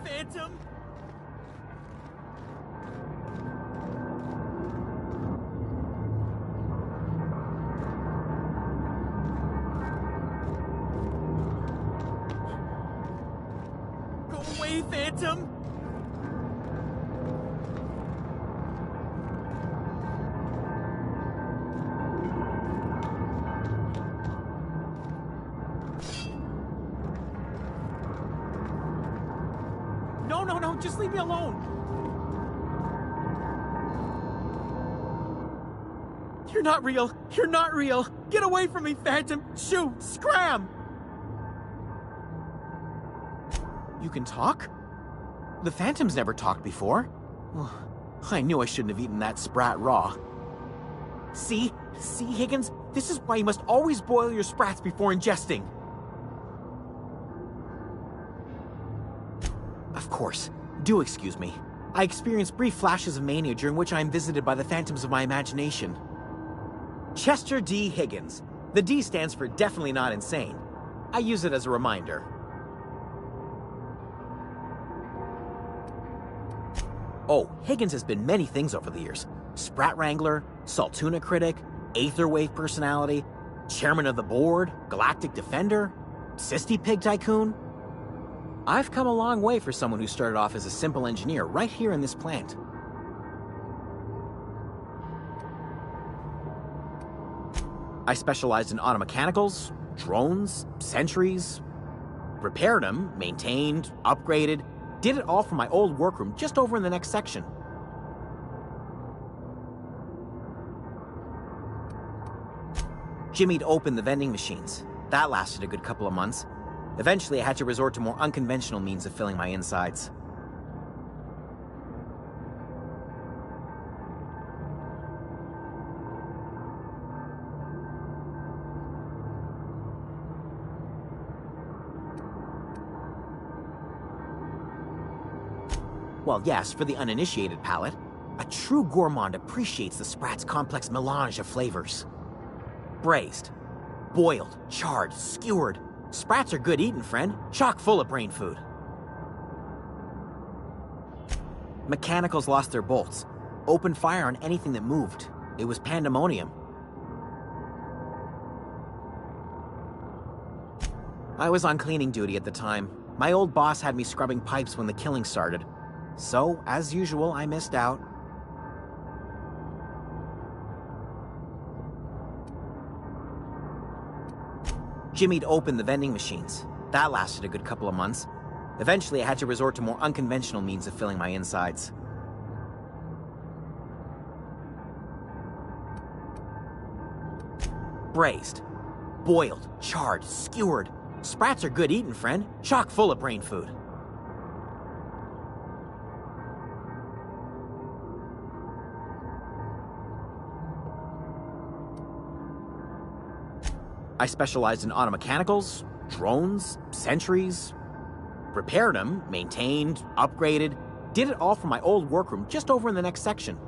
Phantom! Go away, Phantom! No, just leave me alone! You're not real! You're not real! Get away from me, Phantom! Shoot! Scram! You can talk? The Phantom's never talked before. I knew I shouldn't have eaten that sprat raw. See, Higgins? This is why you must always boil your sprats before ingesting. Of course. Do excuse me. I experience brief flashes of mania during which I am visited by the phantoms of my imagination. Chester D. Higgins. The D stands for definitely not insane. I use it as a reminder. Oh, Higgins has been many things over the years. Sprat Wrangler, Saltuna Critic, Aetherwave Personality, Chairman of the Board, Galactic Defender, Sisty Pig Tycoon. I've come a long way for someone who started off as a simple engineer right here in this plant. I specialized in automechanicals, drones, sentries, repaired them, maintained, upgraded, did it all from my old workroom just over in the next section. Jimmy'd opened the vending machines. That lasted a good couple of months. Eventually, I had to resort to more unconventional means of filling my insides. Well, yes, for the uninitiated palate, a true gourmand appreciates the sprat's complex melange of flavors. Braised, boiled, charred, skewered. Sprats are good eating, friend. Chock full of brain food. Mechanicals lost their bolts. Opened fire on anything that moved. It was pandemonium. I was on cleaning duty at the time. My old boss had me scrubbing pipes when the killing started. So, as usual, I missed out. Jimmy'd opened the vending machines. That lasted a good couple of months. Eventually, I had to resort to more unconventional means of filling my insides. Braised, boiled, charred, skewered. Sprats are good eating, friend. Chock full of brain food. I specialized in automechanicals, drones, sentries, repaired them, maintained, upgraded, did it all from my old workroom just over in the next section.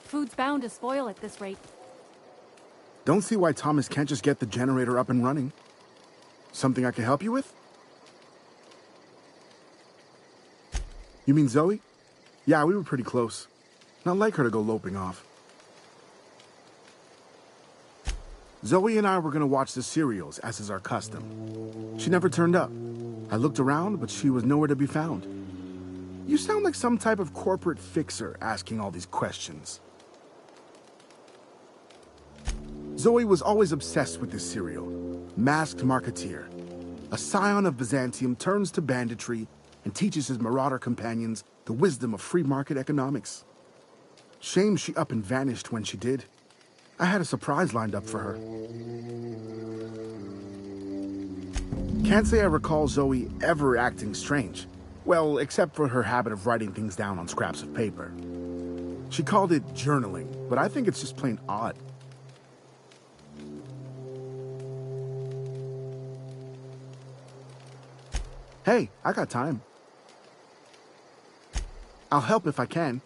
Food's bound to spoil at this rate. Don't see why Thomas can't just get the generator up and running. Something I can help you with? You mean Zoe? Yeah, we were pretty close. Not like her to go loping off. Zoe and I were gonna watch the serials, as is our custom. She never turned up. I looked around, but she was nowhere to be found. You sound like some type of corporate fixer asking all these questions. Zoe was always obsessed with this serial. Masked Marketeer. A scion of Byzantium turns to banditry and teaches his marauder companions the wisdom of free market economics. Shame she up and vanished when she did. I had a surprise lined up for her. Can't say I recall Zoe ever acting strange. Well, except for her habit of writing things down on scraps of paper. She called it journaling, but I think it's just plain odd. Hey, I got time. I'll help if I can.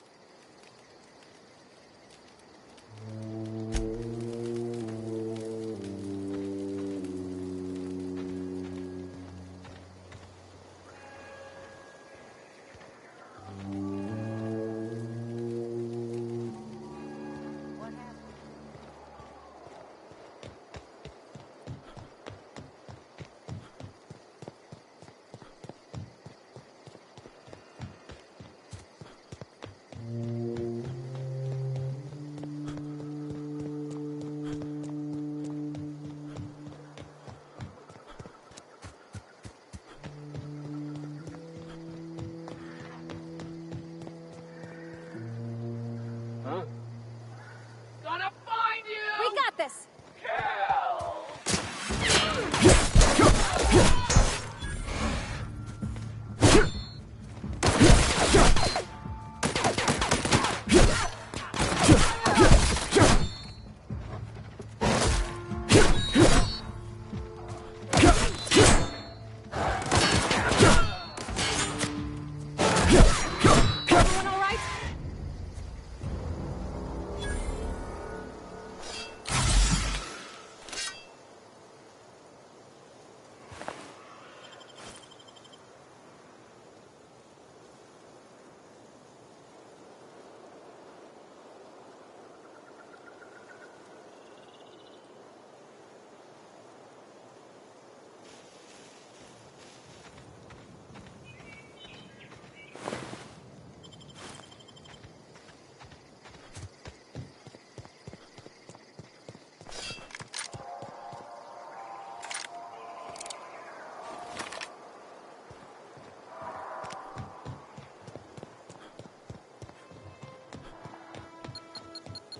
We got this!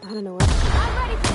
I don't know what. I'm ready for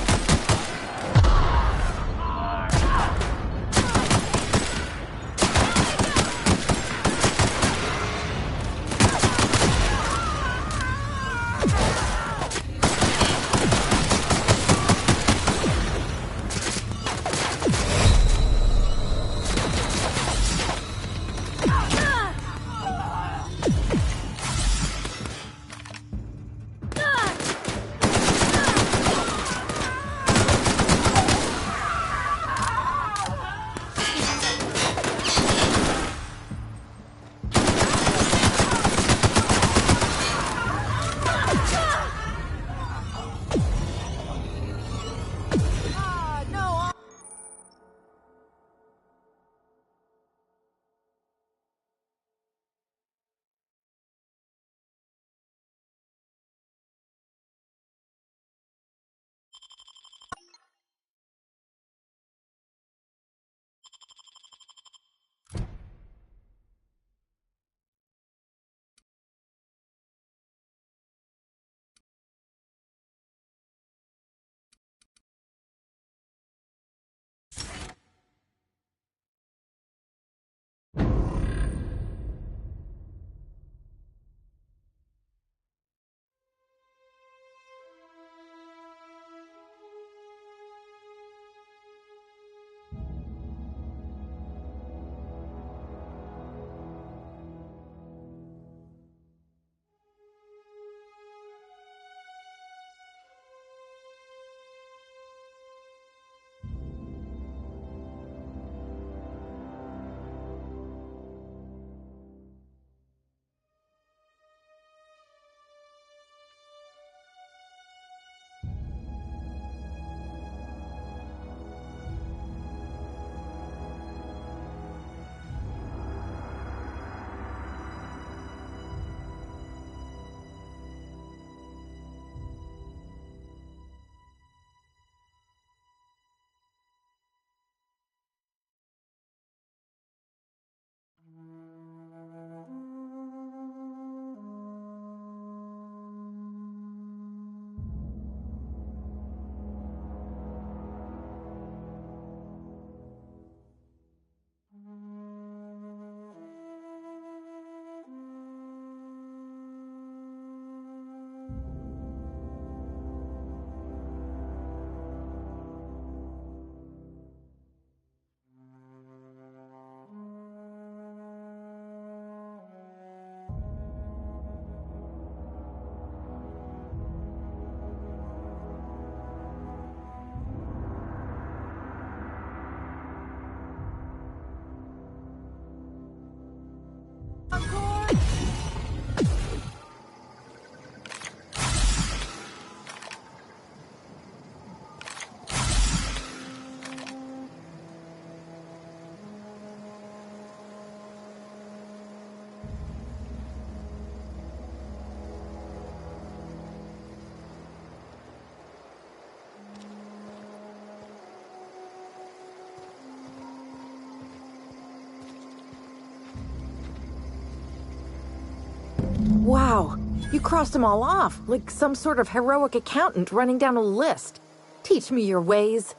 Wow, you crossed them all off, like some sort of heroic accountant running down a list. Teach me your ways.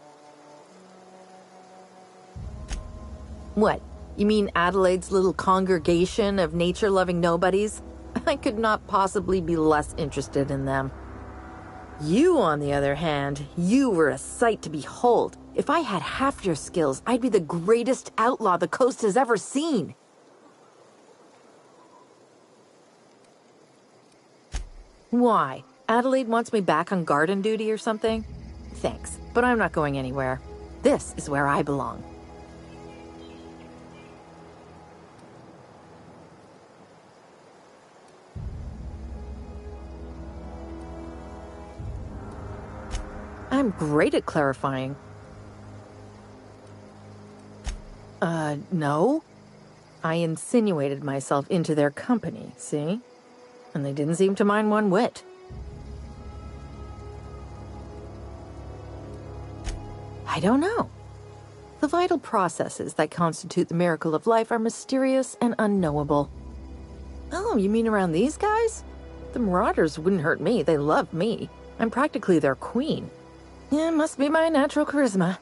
What? You mean Adelaide's little congregation of nature-loving nobodies? I could not possibly be less interested in them. You, on the other hand, you were a sight to behold. If I had half your skills, I'd be the greatest outlaw the coast has ever seen. Why? Adelaide wants me back on garden duty or something? Thanks, but I'm not going anywhere. This is where I belong. I'm great at clarifying. No. I insinuated myself into their company, see? And they didn't seem to mind one whit. I don't know. The vital processes that constitute the miracle of life are mysterious and unknowable. Oh, you mean around these guys? The Marauders wouldn't hurt me. They love me. I'm practically their queen. Yeah, it must be my natural charisma.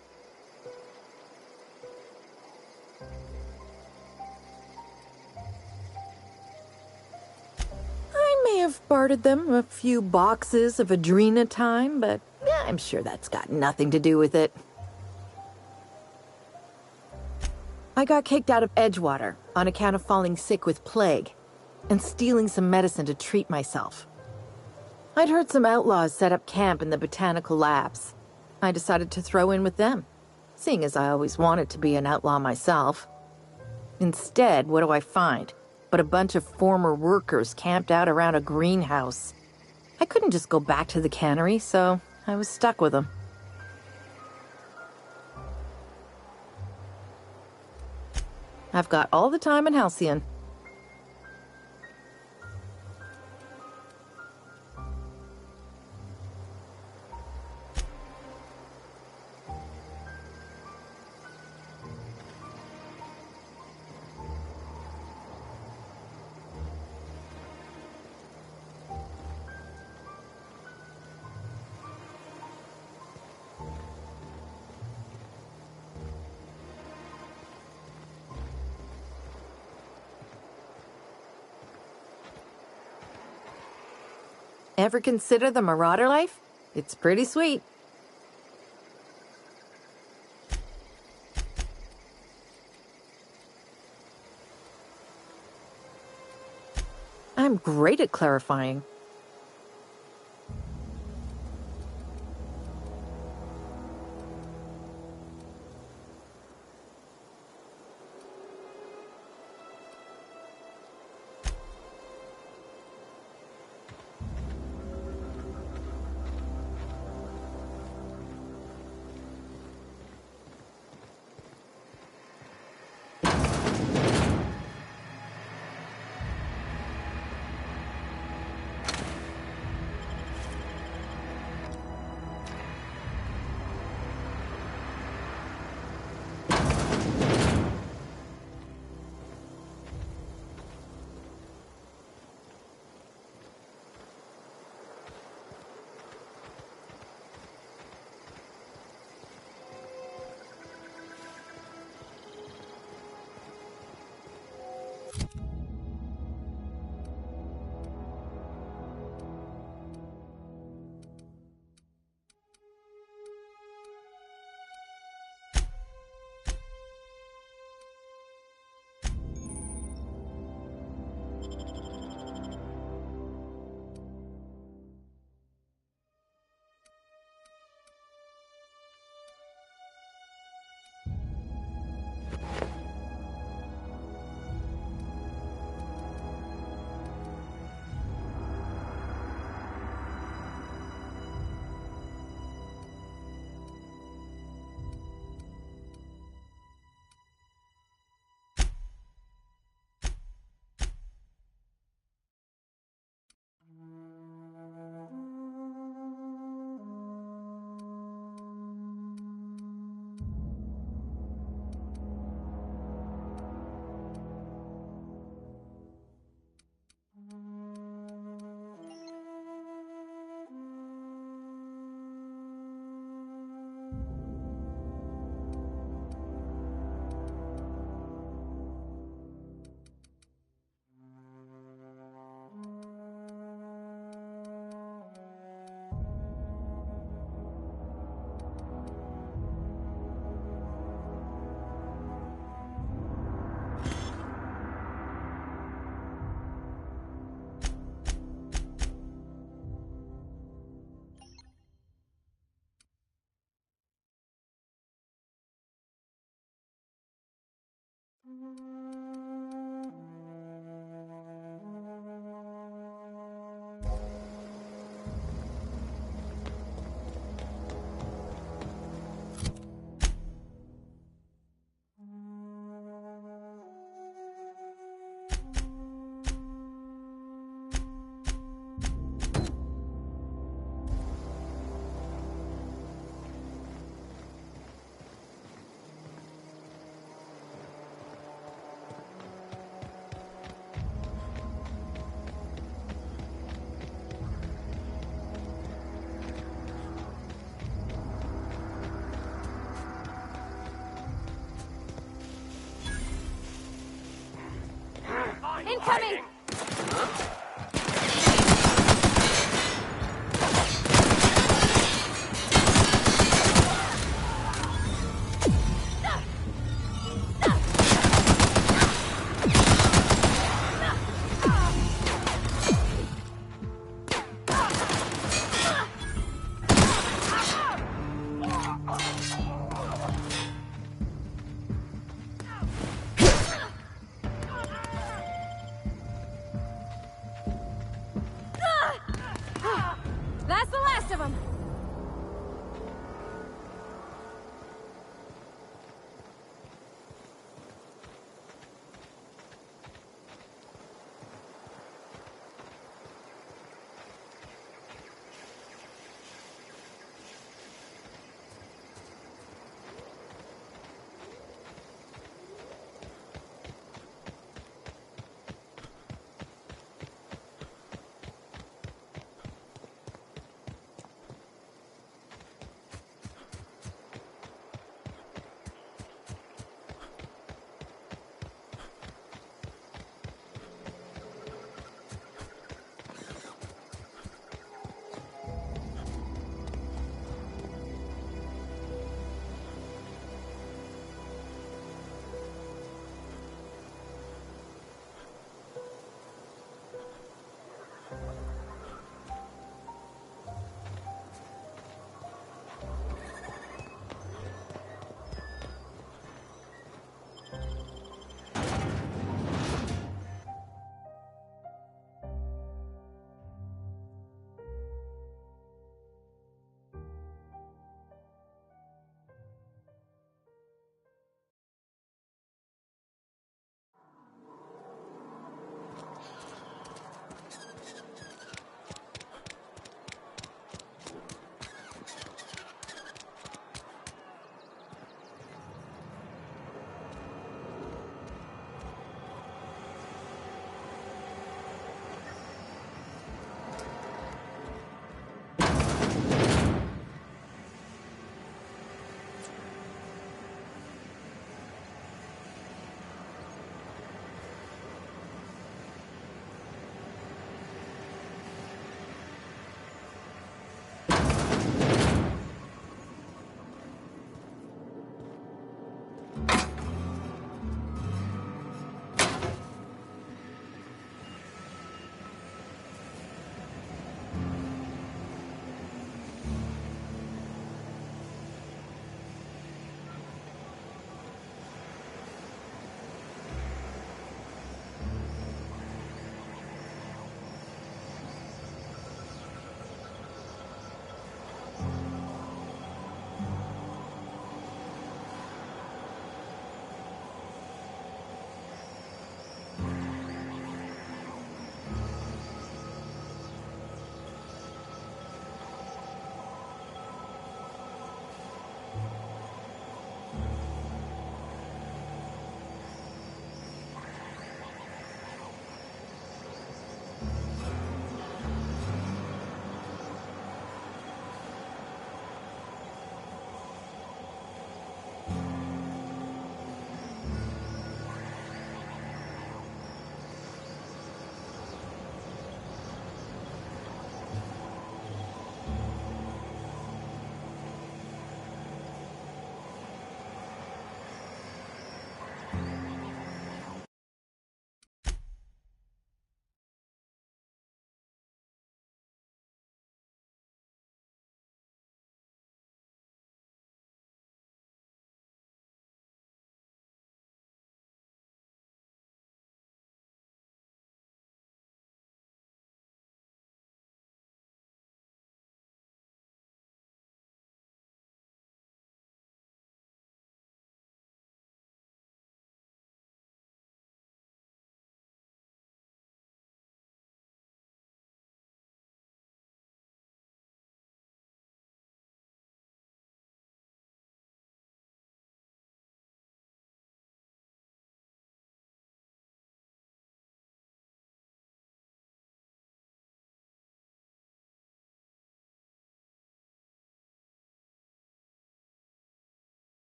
I may have bartered them a few boxes of Adrena time, but yeah, I'm sure that's got nothing to do with it. I got kicked out of Edgewater on account of falling sick with plague and stealing some medicine to treat myself. I'd heard some outlaws set up camp in the botanical labs. I decided to throw in with them, seeing as I always wanted to be an outlaw myself. Instead, what do I find but a bunch of former workers camped out around a greenhouse? I couldn't just go back to the cannery, so I was stuck with them. I've got all the time in Halcyon. Ever consider the Marauder life? It's pretty sweet. I'm great at clarifying. Incoming!